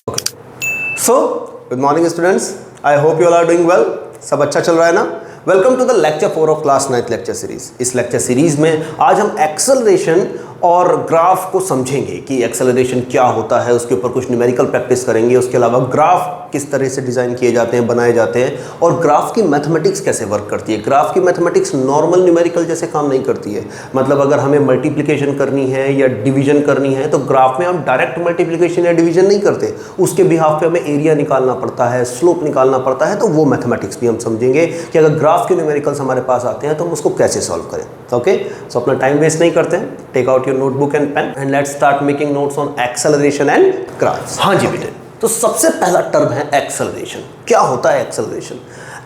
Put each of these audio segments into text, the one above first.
Okay, so good morning students, I hope you all are doing well. सब अच्छा चल रहा है ना? Welcome to the lecture 4 of class 9th lecture series. इस लेक्चर सीरीज में आज हम एक्सेलरेशन और ग्राफ को समझेंगे कि एक्सेलरेशन क्या होता है, उसके ऊपर कुछ न्यूमेरिकल प्रैक्टिस करेंगे। उसके अलावा ग्राफ किस तरह से डिज़ाइन किए जाते हैं, बनाए जाते हैं, और ग्राफ की मैथमेटिक्स कैसे वर्क करती है। ग्राफ की मैथमेटिक्स नॉर्मल न्यूमेरिकल जैसे काम नहीं करती है। मतलब अगर हमें मल्टीप्लिकेशन करनी है या डिवीजन करनी है तो ग्राफ में हम डायरेक्ट मल्टीप्लिकेशन या डिवीजन नहीं करते, उसके बिहाफ पे हमें एरिया निकालना पड़ता है, स्लोप निकालना पड़ता है। तो वो मैथमेटिक्स भी हम समझेंगे कि अगर ग्राफ के न्यूमेरिकल्स हमारे पास आते हैं तो हम उसको कैसे सॉल्व करें। ओके, सो अपना टाइम वेस्ट नहीं करते हैं, take out your notebook and pen and let's start making notes on acceleration and graphs. हाँ जी बेटे, तो सबसे पहला टर्म है एक्सेलरेशन। क्या होता है acceleration?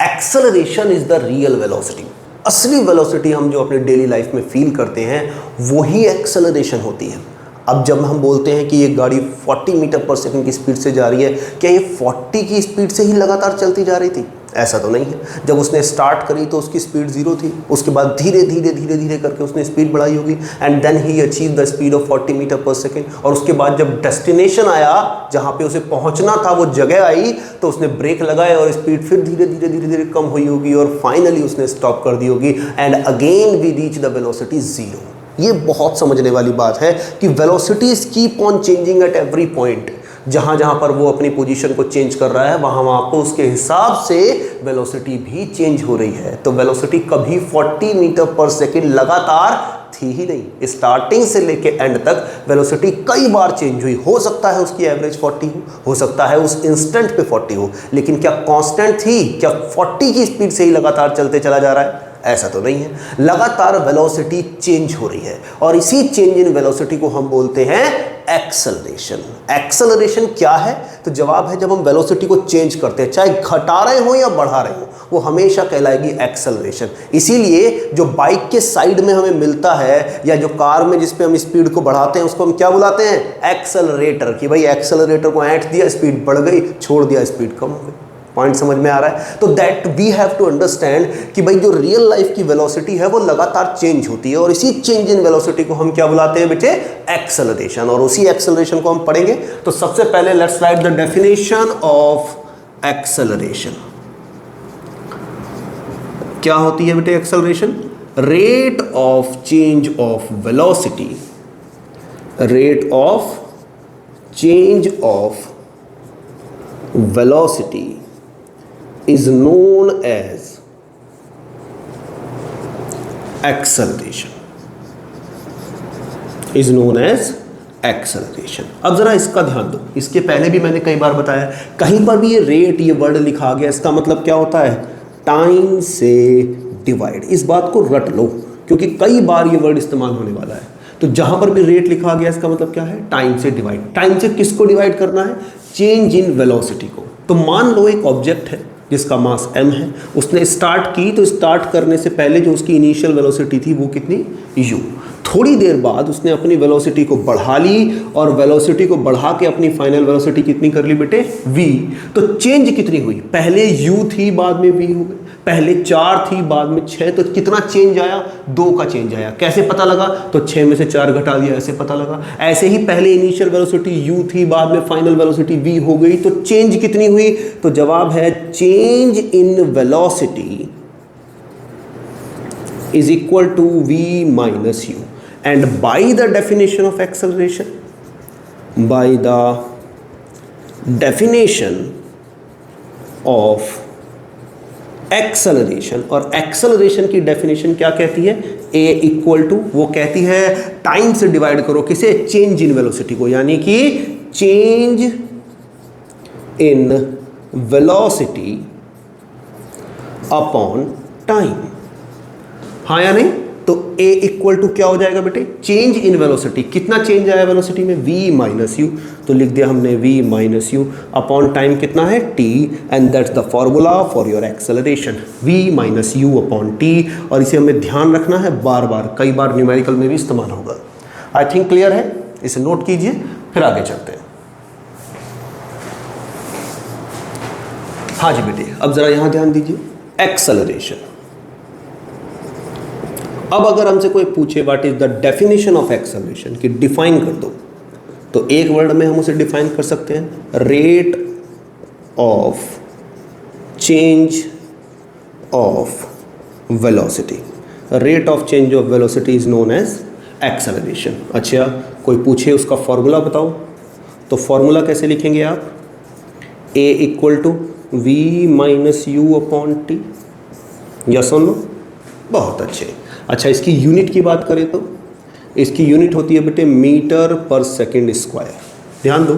Acceleration is the real velocity. असली वेलोसिटी हम जो अपने डेली लाइफ में फील करते हैं वही एक्सेलरेशन होती है। अब जब हम बोलते हैं कि ये गाड़ी 40 मीटर पर सेकंड की स्पीड से जा रही है, क्या ये 40 की स्पीड से ही लगातार चलती जा रही थी? ऐसा तो नहीं है। जब उसने स्टार्ट करी तो उसकी स्पीड 0 थी, उसके बाद धीरे धीरे करके उसने स्पीड बढ़ाई होगी and then he achieve the speed of 40 metre पर सेकेंड। और उसके बाद जब डेस्टिनेशन आया जहाँ पे उसे पहुँचना था, वो जगह आई, तो उसने ब्रेक लगाए और स्पीड फिर धीरे धीरे कम हुई होगी और फाइनली उसने स्टॉप कर दी होगी and again we reach the velocity 0। ये बहुत समझने वाली बात है कि velocities keep on changing at every point. जहाँ जहाँ पर वो अपनी पोजीशन को चेंज कर रहा है वहाँ वहाँ पर उसके हिसाब से वेलोसिटी भी चेंज हो रही है। तो वेलोसिटी कभी 40 मीटर पर सेकेंड लगातार थी ही नहीं। स्टार्टिंग से लेके एंड तक वेलोसिटी कई बार चेंज हुई। हो सकता है उसकी एवरेज 40 हो सकता है उस इंस्टेंट पे 40 हो, लेकिन क्या कांस्टेंट थी? क्या 40 की स्पीड से ही लगातार चलते चला जा रहा है? ऐसा तो नहीं है। लगातार वेलोसिटी चेंज हो रही है और इसी चेंज इन वेलोसिटी को हम बोलते हैं एक्सेलरेशन। एक्सेलरेशन क्या है? तो जवाब है, जब हम वेलोसिटी को चेंज करते हैं, चाहे घटा रहे हो या बढ़ा रहे हो, वो हमेशा कहलाएगी एक्सेलरेशन। इसीलिए जो बाइक के साइड में हमें मिलता है या जो कार में जिस पे हम स्पीड को बढ़ाते हैं उसको हम क्या बुलाते हैं? एक्सेलरेटर। कि भाई एक्सेलरेटर को ऐंठ दिया, स्पीड बढ़ गई, छोड़ दिया, स्पीड कम हो गई। पॉइंट समझ में आ रहा है? तो that we have to understand कि भाई जो रियल लाइफ की वेलोसिटी है वो लगातार चेंज होती है और इसी चेंज इन वेलोसिटी को हम क्या बुलाते हैं बेटे? एक्सेलरेशन। और उसी एक्सेलरेशन को हम पढ़ेंगे। तो सबसे पहले let's write the definition of acceleration. क्या होती है बेटे acceleration? Rate of change of velocity, rate of change of velocity is known as acceleration, is known as acceleration। अब जरा इसका ध्यान दो, इसके पहले भी मैंने कई बार बताया, कहीं पर भी ये रेट ये वर्ड लिखा गया, इसका मतलब क्या होता है? टाइम से डिवाइड। इस बात को रट लो क्योंकि कई बार ये वर्ड इस्तेमाल होने वाला है। तो जहां पर भी रेट लिखा गया इसका मतलब क्या है? टाइम से डिवाइड। टाइम से किसको डिवाइड करना है? चेंज इन वेलोसिटी को। तो मान लो एक ऑब्जेक्ट है जिसका मास m है, उसने स्टार्ट की, तो स्टार्ट करने से पहले जो उसकी इनिशियल वेलोसिटी थी वो कितनी? u। थोड़ी देर बाद उसने अपनी वेलोसिटी को बढ़ा ली और वेलोसिटी को बढ़ा के अपनी फाइनल वेलोसिटी कितनी कर ली बेटे? v। तो चेंज कितनी हुई? पहले u थी, बाद में v हो गई। पहले 4 थी, बाद में 6। तो कितना चेंज आया? 2 का चेंज आया। कैसे पता लगा? तो 6 में से 4 घटा दिया, ऐसे पता लगा। ऐसे ही पहले इनिशियल वेलोसिटी u थी, बाद में फाइनल वेलोसिटी v हो गई। तो चेंज कितनी हुई? तो जवाब है change in velocity is equal to v minus u। and by the definition of acceleration, by the definition of acceleration, और एक्सेलरेशन की डेफिनेशन क्या कहती है? a इक्वल टू, वो कहती है टाइम से डिवाइड करो किसे? चेंज इन वेलोसिटी को, यानी कि change in velocity upon time. हाँ या नहीं? तो a इक्वल टू क्या हो जाएगा बेटे? Change in velocity. कितना चेंज आया वेलोसिटी में? v minus you. तो लिख दिया हमने v minus you upon time कितना है? t, and that's the formula for your acceleration, v minus you upon t। और इसे हमें ध्यान रखना है, बार बार, कई बार न्यूमेरिकल में भी इस्तेमाल होगा। आई थिंक क्लियर है? इसे नोट कीजिए, फिर आगे चलते हैं। हाँ जी बेटे, अब जरा यहां ध्यान दीजिए। एक्सेलरेशन, अब अगर हमसे कोई पूछे what is the definition of acceleration, कि डिफाइन कर दो, तो एक वर्ड में हम उसे डिफाइन कर सकते हैं, rate of change of velocity. Rate of change of velocity is known as acceleration. अच्छा, कोई पूछे उसका फॉर्मूला बताओ, तो फॉर्मूला कैसे लिखेंगे आप? A equal to V minus you upon T. Yes और नो? बहुत अच्छे। अच्छा, इसकी यूनिट की बात करें तो इसकी यूनिट होती है बेटे मीटर पर सेकेंड स्क्वायर। ध्यान दो,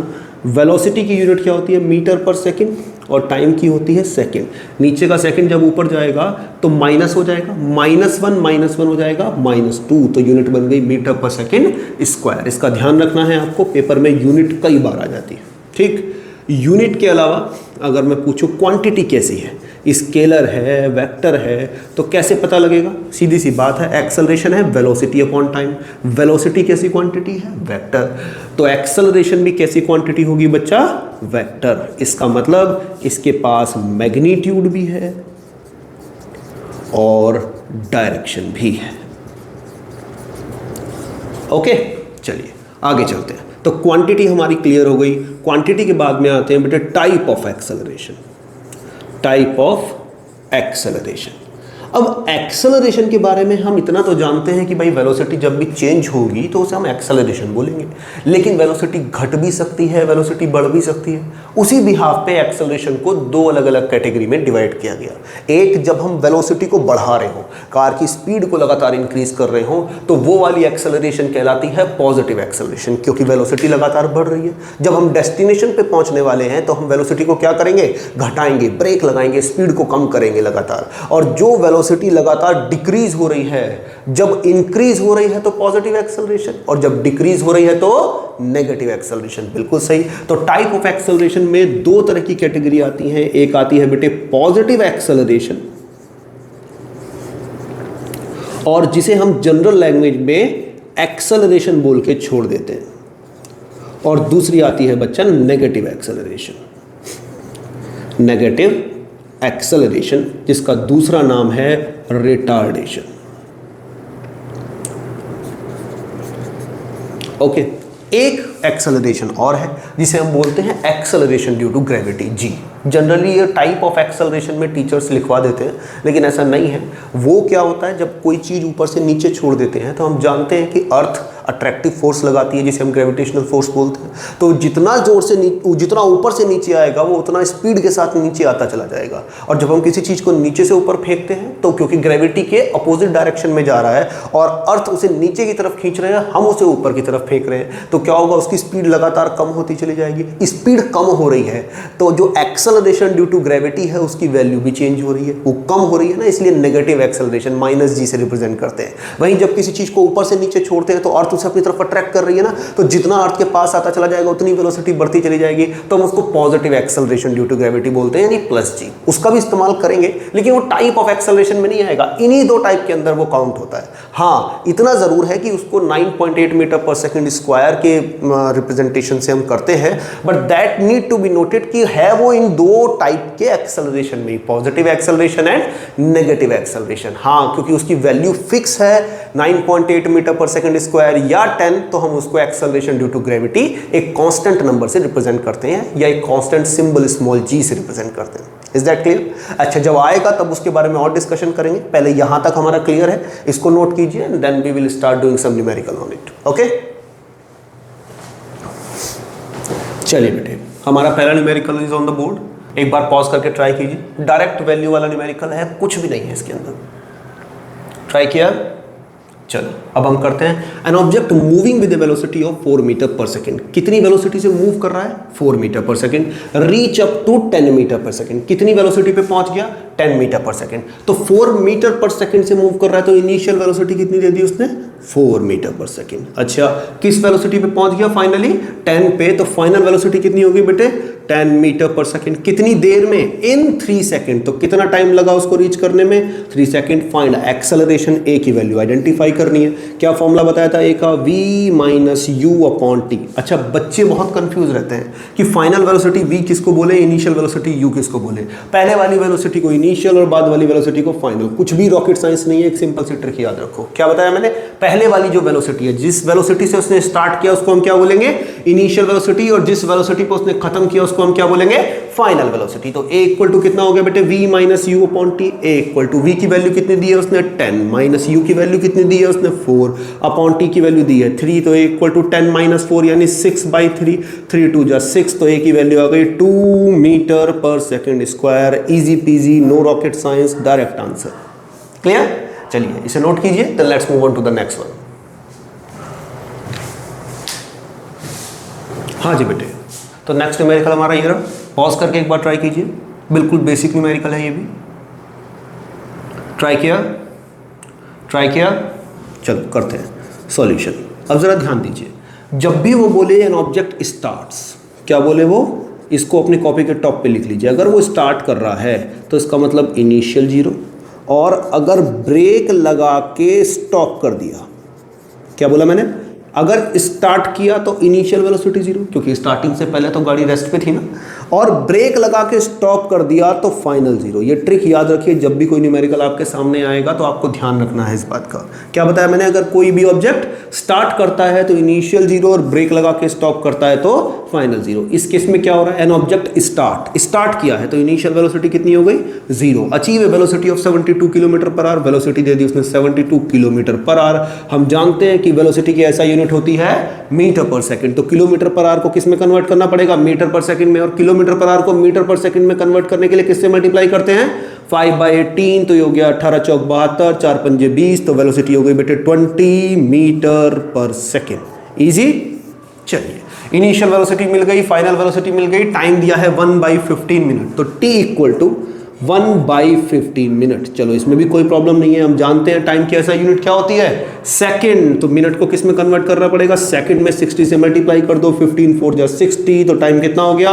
वेलोसिटी की यूनिट क्या होती है? मीटर पर सेकेंड, और टाइम की होती है सेकेंड। नीचे का सेकेंड जब ऊपर जाएगा तो माइनस हो जाएगा, -1 हो जाएगा -2, तो यूनिट बन गई मीटर पर सेकेंड स्क्वायर। इसका ध्यान रखना है आपको, पेपर में यूनिट कई बार आ जाती है। ठीक, यूनिट के अलावा अगर मैं पूछूं क्वांटिटी कैसी है, स्केलर है, वेक्टर है, तो कैसे पता लगेगा? सीधी सी बात है, एक्सेलरेशन है वेलोसिटी अपॉन टाइम। वेलोसिटी कैसी क्वांटिटी है? वेक्टर। तो एक्सेलरेशन भी कैसी क्वांटिटी होगी बच्चा? वेक्टर। इसका मतलब इसके पास मैग्नीट्यूड भी है और डायरेक्शन भी है। ओके, चलिए आगे चलते हैं। तो क्वांटिटी हमारी क्लियर हो गई। क्वांटिटी के बाद में आते हैं बेटे type of acceleration. Type of acceleration. अब एक्सेलरेशन के बारे में हम इतना तो जानते हैं कि भाई वेलोसिटी जब भी चेंज होगी तो उसे हम एक्सेलरेशन बोलेंगे, लेकिन वेलोसिटी घट भी सकती है, वेलोसिटी बढ़ भी सकती है। उसी बिहाफ पे एक्सेलरेशन को दो अलग अलग कैटेगरी में डिवाइड किया गया। एक, जब हम वेलोसिटी को बढ़ा रहे हो, कार की स्पीड को लगातार इंक्रीज कर रहे हो, तो वो वाली एक्सेलरेशन कहलाती है पॉजिटिव एक्सेलरेशन, क्योंकि वेलोसिटी लगातार बढ़ रही है। जब हम डेस्टिनेशन पे पहुंचने वाले हैं तो हम वेलोसिटी को क्या करेंगे? घटाएंगे, ब्रेक लगाएंगे, स्पीड को कम करेंगे लगातार। और जो वेलोसिटी लगातार डिक्रीज हो रही है, जब इंक्रीज हो रही है तो पॉजिटिव एक्सेलरेशन, और जब डिक्रीज हो रही है तो नेगेटिव एक्सेलरेशन। बिल्कुल सही। तो टाइप ऑफ एक्सेलरेशन में दो तरह की कैटेगरी आती है। एक आती है बेटे पॉजिटिव एक्सेलरेशन, और जिसे हम जनरल लैंग्वेज में एक्सेलरेशन बोल के छोड़ देते हैं, और दूसरी आती है बच्चा नेगेटिव एक्सेलरेशन। नेगेटिव एक्सेलरेशन जिसका दूसरा नाम है रिटार्डेशन। ओके, एक एक्सेलरेशन और है जिसे हम बोलते हैं acceleration due to gravity, g. Generally ये टाइप ऑफ एक्सेलरेशन में टीचर्स लिखवा देते हैं, लेकिन ऐसा नहीं है। वो क्या होता है, जब कोई चीज़ ऊपर से नीचे छोड़ देते हैं तो हम जानते हैं कि अर्थ अट्रैक्टिव फोर्स लगाती है जिसे हम ग्रेविटेशनल फोर्स बोलते हैं। तो जितना जोर से जितना ऊपर से नीचे आएगा वो उतना स्पीड के साथ नीचे आता चला जाएगा। और जब हम किसी चीज़ को नीचे से ऊपर फेंकते हैं तो क्योंकि ग्रेविटी के अपोजिट डायरेक्शन में जा रहा है और अर्थ उसे नीचे की तरफ खींच रहे हैं, हम उसे ऊपर की तरफ फेंक रहे हैं, तो क्या होगा? उसकी स्पीड लगातार कम होती चली जाएगी। स्पीड कम हो रही है तो जो एक्सेलरेशन ड्यू टू ग्रेविटी है उसकी वैल्यू भी चेंज हो रही है, वो कम हो रही है ना, इसलिए नेगेटिव एक्सेलरेशन -g से रिप्रेजेंट करते हैं। वहीं जब किसी चीज़ को ऊपर से नीचे छोड़ते हैं तो अर्थ उसे अपनी तरफ अट्रैक्ट कर रही है ना, तो जितना अर्थ के पास आता चला जाएगा उतनी वेलोसिटी बढ़ती चली जाएगी, तो हम उसको positive acceleration due to gravity बोलते हैं, यानी +g। उसका भी इस्तेमाल करेंगे, लेकिन वो टाइप ऑफ एक्सेलरेशन में नहीं आएगा। इन्हीं दो टाइप के अंदर वो काउंट होता है। हाँ, इतना ज़रूर है कि उसको 9.8 मीटर पर सेकेंड स्क्वायर के रिप्रेजेंटेशन से हम करते हैं, but that need to be noted कि है वो इन दो टाइप के एक्सेलरेशन में, positive acceleration and negative acceleration. हाँ, क्योंकि उसकी वैल्यू फिक्स है 9.8 मीटर पर सेकेंड स्क्वायर या 10, तो हम उसको एक्सेलरेशन ड्यू टू ग्रेविटी एक कांस्टेंट नंबर से रिप्रेजेंट करते हैं या एक कांस्टेंट सिंबल स्मॉल g से रिप्रेजेंट करते हैं। Is that clear? अच्छा, जब आएगा तब उसके बारे में और डिस्कशन करेंगे। पहले यहां तक हमारा क्लियर है, इसको नोट कीजिए and then we will start doing some numerical on it. Okay, चलिए बेटे, हमारा पहला numerical is on the board. एक बार पॉज करके ट्राई कीजिए। डायरेक्ट वैल्यू वाला न्यूमेरिकल है, कुछ भी नहीं है इसके अंदर। ट्राई किया? चलो अब हम करते हैं। An object moving with a velocity of 4 metre पर सेकेंड। कितनी वेलोसिटी से मूव कर रहा है? 4 मीटर पर second. Reach up to 10 metre पर सेकेंड। कितनी वेलोसिटी पे पहुंच गया? 10 मीटर पर सेकेंड। तो 4 मीटर पर सेकेंड से मूव कर रहा है, तो इनिशियल वेलोसिटी कितनी दे दी उसने? 4 मीटर पर सेकेंड। अच्छा, किस वेलोसिटी पे पहुंच गया फाइनली? 10 पे। तो फाइनल वेलोसिटी कितनी होगी बेटे? 10 मीटर पर सेकेंड। कितनी देर में? इन 3 सेकेंड। तो कितना टाइम लगा उसको रीच करने में? 3 सेकेंड। फाइंड एक्सेलरेशन, ए की वैल्यू आइडेंटिफाई करनी है। क्या फॉर्मूला बताया था ए का? v minus you upon T. अच्छा, बच्चे बहुत कंफ्यूज रहते हैं कि फाइनल वेलोसिटी v किसको बोले, इनिशियल वेलोसिटी u किसको बोले। पहले वाली वेलोसिटी को इनिशियल और बाद वाली वेलोसिटी को फाइनल। कुछ भी रॉकेट साइंस नहीं है, एक सिंपल सी ट्रिक याद रखो। क्या बताया मैंने? पहले वाली जो वेलोसिटी है, जिस वेलोसिटी से उसने स्टार्ट किया उसको हम क्या बोलेंगे, इनिशियल वेलोसिटी, और जिस वेलोसिटी पर उसने खत्म किया उसको हम क्या बोलेंगे, फाइनल वेलोसिटी। तो a इक्वल टू कितना हो गया बेटे, v minus you upon t. a equal to v की वैल्यू कितनी दी है उसने 10, माइनस u की वैल्यू कितनी दी है उसने 4, अपॉन t की वैल्यू दी है 3, तो a इक्वल टू 10 माइनस 4 यानी 6/3, 3 2 जा 6, तो a की वैल्यू आ गई 2 मीटर पर second square. Easy peasy, no rocket science, direct answer. Clear? चलिए इसे नोट कीजिए, then let's move on to the next one. हाँ जी बेटे, तो नेक्स्ट न्यूमेरिकल हमारा ये रहा, पॉज करके एक बार ट्राई कीजिए, बिल्कुल बेसिक न्यूमेरिकल है ये भी। ट्राई किया, चलो करते हैं सॉल्यूशन। अब जरा ध्यान दीजिए, जब भी वो बोले एन ऑब्जेक्ट स्टार्ट्स, क्या बोले वो, इसको अपनी कॉपी के टॉप पे लिख लीजिए। अगर वो स्टार्ट कर रहा है तो इसका मतलब इनिशियल 0, और अगर ब्रेक लगा के स्टॉप कर दिया, क्या बोला मैंने, अगर स्टार्ट किया तो इनिशियल वेलोसिटी 0, क्योंकि स्टार्टिंग से पहले तो गाड़ी रेस्ट पे थी ना, और ब्रेक लगा के स्टॉप कर दिया तो फाइनल 0। ये ट्रिक याद रखिए, जब भी कोई न्यूमेरिकल आपके सामने आएगा तो आपको ध्यान रखना है इस बात का। क्या बताया मैंने, अगर कोई भी ऑब्जेक्ट स्टार्ट करता है तो इनिशियल 0, और ब्रेक लगा के स्टॉप करता है तो फाइनल 0। इस केस में क्या हो रहा है, एन ऑब्जेक्ट स्टार्ट किया है तो इनिशियल वेलोसिटी कितनी हो गई, 0। Achieve a velocity of 72 kilometre पर आवर, वेलोसिटी दे दी उसने 72 किलोमीटर पर आवर। हम जानते हैं कि वेलोसिटी की ऐसा यूनिट होती है मीटर पर सेकंड, तो किलोमीटर पर आवर को किस में कन्वर्ट करना पड़ेगा, मीटर पर सेकंड में, और किलोमीटर पर आवर को मीटर पर सेकंड में कन्वर्ट करने के लिए किससे मल्टीप्लाई करते हैं, 5/18, तो ये हो गया 18 चौक 72, 4 पंजे 20, तो वेलोसिटी हो गई बेटे 20 मीटर पर सेकंड। इजी। चलिए इनिशियल वेलोसिटी मिल गई, फाइनल वेलोसिटी मिल गई, टाइम दिया है 1/15 मिनट, तो t इक्वल टू 1/15 मिनट। चलो इसमें भी कोई प्रॉब्लम नहीं है, हम जानते हैं टाइम की ऐसा यूनिट क्या होती है, सेकंड। तो मिनट को किस में कन्वर्ट करना पड़ेगा, सेकंड में। 60 से मल्टीप्लाई कर दो, 15 4 जा 60, तो टाइम कितना हो गया,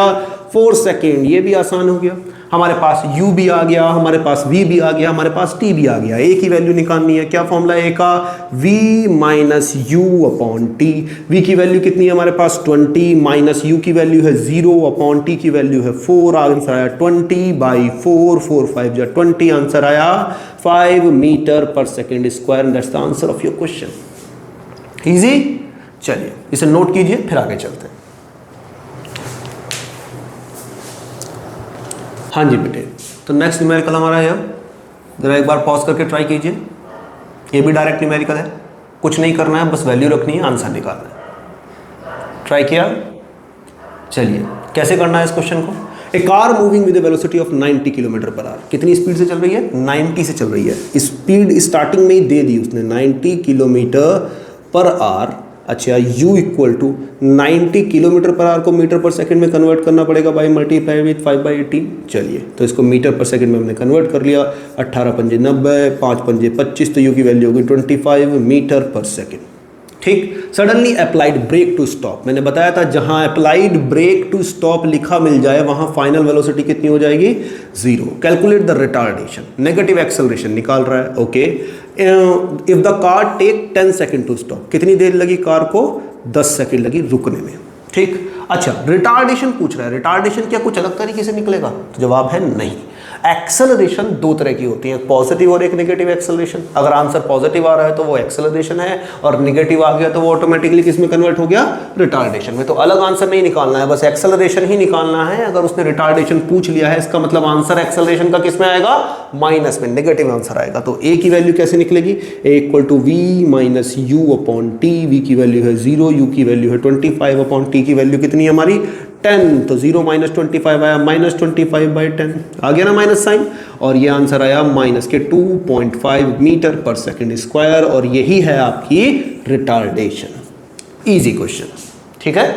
4 सेकेंड। ये भी आसान हो गया, हमारे पास u भी आ गया, हमारे पास v भी आ गया, हमारे पास t भी आ गया। a की वैल्यू निकालनी है, क्या फॉर्मूला है a का, v minus you upon t. v की वैल्यू कितनी है हमारे पास 20, माइनस u की वैल्यू है 0, अपॉन t की वैल्यू है 4। आंसर आया 20/4, 4 5 जा 20, आंसर आया 5 मीटर पर second square. That's the answer of your question. Easy. चलिए इसे नोट कीजिए, फिर आगे चलते हैं। हाँ जी बेटे, तो नेक्स्ट न्यूमेरिकल हमारा है, जरा एक बार पॉज करके ट्राई कीजिए। ये भी डायरेक्ट न्यूमेरिकल है, कुछ नहीं करना है, बस वैल्यू रखनी है, आंसर निकालना है। ट्राई किया, चलिए कैसे करना है इस क्वेश्चन को। A car moving with a velocity of 90 kilometre पर आवर, कितनी स्पीड से चल रही है, 90 से चल रही है। स्पीड स्टार्टिंग में ही दे दी उसने 90 किलोमीटर पर आवर। अच्छा, u इक्वल टू 90 किलोमीटर पर आवर को मीटर पर सेकंड में कन्वर्ट करना पड़ेगा बाई मल्टीप्लाई विथ 5/18। चलिए तो इसको मीटर पर सेकंड में हमने कन्वर्ट कर लिया, 18 पंजे 90, 5 पंजे 25, तो u की वैल्यू होगी 25 मीटर पर सेकंड। ठीक। Suddenly applied brake to stop, मैंने बताया था जहां अप्लाइड ब्रेक टू स्टॉप लिखा मिल जाए वहां फाइनल वेलोसिटी कितनी हो जाएगी, 0। Calculate the retardation, negative acceleration निकाल रहा है। Okay, if the car take 10 second to stop, कितनी देर लगी कार को, 10 सेकेंड लगी रुकने में। ठीक। अच्छा, रिटार्डेशन पूछ रहा है, रिटार्डेशन क्या कुछ अलग तरीके से निकलेगा, तो जवाब है नहीं। एक्सेलरेशन दो तरह की होती है, एक पॉजिटिव और एक नेगेटिव एक्सेलरेशन। अगर आंसर पॉजिटिव आ रहा है तो वो एक्सेलरेशन है, और नेगेटिव आ गया तो वो ऑटोमेटिकली किस में कन्वर्ट हो गया, रिटार्डेशन में। तो अलग आंसर नहीं निकालना है, बस एक्सेलरेशन ही निकालना है। अगर उसने रिटार्डेशन पूछ लिया है, इसका मतलब आंसर एक्सेलरेशन का किस में आएगा, माइनस में, नेगेटिव आंसर आएगा। तो a की वैल्यू कैसे निकलेगी, a equal to v minus you upon t. v की वैल्यू है 0, u की वैल्यू है 25 अपॉन t की वैल्यू कितनी है हमारी 10, तो 0 माइनस 25 आया, माइनस 25/10 आ गया ना माइनस साइन, और ये आंसर आया माइनस के 2.5 मीटर पर सेकंड स्क्वायर, और यही है आपकी रिटार्डेशन। इजी क्वेश्चन, ठीक है।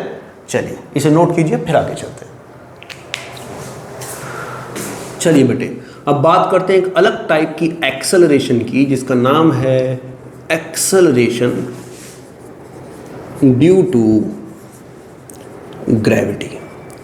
चलिए इसे नोट कीजिए, फिर आगे चलते हैं। चलिए बेटे, अब बात करते हैं एक अलग टाइप की एक्सेलरेशन की, जिसका नाम है acceleration due to gravity.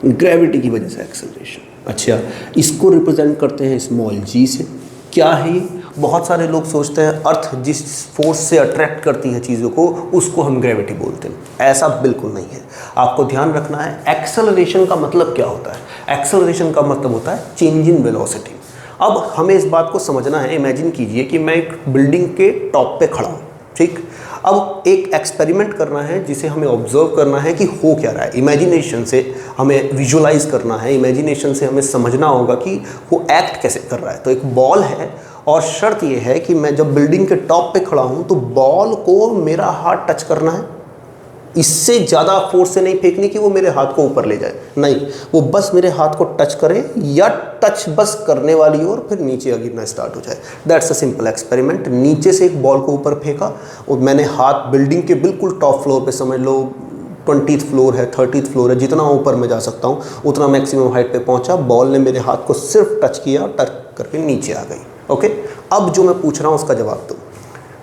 Gravity की वजह से एक्सेलरेशन। अच्छा, इसको रिप्रेजेंट करते हैं स्मॉल g से। क्या है ये, बहुत सारे लोग सोचते हैं अर्थ जिस फोर्स से अट्रैक्ट करती है चीज़ों को उसको हम ग्रेविटी बोलते हैं, ऐसा बिल्कुल नहीं है। आपको ध्यान रखना है एक्सेलरेशन का मतलब क्या होता है। एक्सेलरेशन का मतलब होता है चेंज इन वेलोसिटी। अब हमें इस बात को समझना है, इमेजिन कीजिए कि मैं एक बिल्डिंग के टॉप पे खड़ा हूँ, ठीक। अब एक एक्सपेरिमेंट करना है जिसे हमें ऑब्जर्व करना है कि हो क्या रहा है। इमेजिनेशन से हमें विजुलाइज करना है, इमेजिनेशन से हमें समझना होगा कि वो एक्ट कैसे कर रहा है। तो एक बॉल है और शर्त ये है कि मैं जब बिल्डिंग के टॉप पे खड़ा हूँ तो बॉल को मेरा हाथ टच करना है, इससे ज़्यादा फोर्स से नहीं फेंकनी कि वो मेरे हाथ को ऊपर ले जाए, नहीं, वो बस मेरे हाथ को टच करे या टच बस करने वाली हो और फिर नीचे गिरना स्टार्ट हो जाए। That's a simple experiment. नीचे से एक बॉल को ऊपर फेंका और मैंने हाथ बिल्डिंग के बिल्कुल टॉप फ्लोर पे, समझ लो 20th फ्लोर है, 30th फ्लोर है, जितना ऊपर मैं जा सकता हूँ उतना मैक्सिमम हाइट पे पहुँचा। बॉल ने मेरे हाथ को सिर्फ टच किया, टच करके नीचे आ गई। ओके, अब जो मैं पूछ रहा हूँ उसका जवाब दो।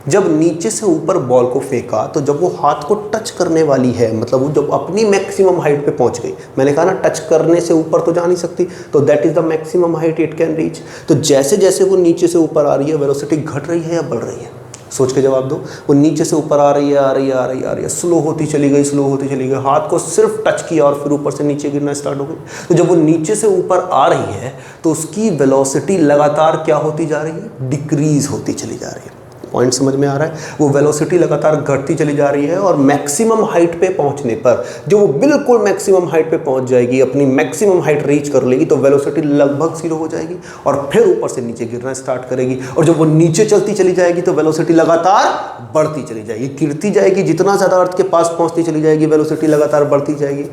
जब नीचे से ऊपर बॉल को फेंका तो जब वो हाथ को टच करने वाली है, मतलब वो जब अपनी मैक्सिमम हाइट पे पहुंच गई, मैंने कहा ना टच करने से ऊपर तो जा नहीं सकती, तो that is the maximum height it can reach. तो जैसे जैसे वो नीचे से ऊपर आ रही है, वेलोसिटी घट रही है या बढ़ रही है? सोच के जवाब दो। वो नीचे से ऊपर आ रही है, आ रही है, आ रही है, आ रही है, स्लो होती चली गई, स्लो होती चली गई, हाथ को सिर्फ टच किया और फिर ऊपर से नीचे गिरना स्टार्ट हो गई। तो जब वो नीचे से ऊपर आ रही है तो उसकी वेलोसिटी लगातार क्या होती जा रही है? डिक्रीज होती चली जा रही है। पॉइंट समझ में आ रहा है? वो वेलोसिटी लगातार घटती चली जा रही है और मैक्सिमम हाइट पे पहुंचने पर, जो वो बिल्कुल मैक्सिमम हाइट पे पहुंच जाएगी, अपनी मैक्सिमम हाइट रीच कर लेगी, तो वेलोसिटी लगभग 0 हो जाएगी और फिर ऊपर से नीचे गिरना स्टार्ट करेगी। और जब वो नीचे चलती चली जाएगी तो वेलोसिटी लगातार बढ़ती चली जाएगी, गिरती जाएगी, जितना ज़्यादा अर्थ के पास पहुँचती चली जाएगी वेलोसिटी लगातार बढ़ती जाएगी।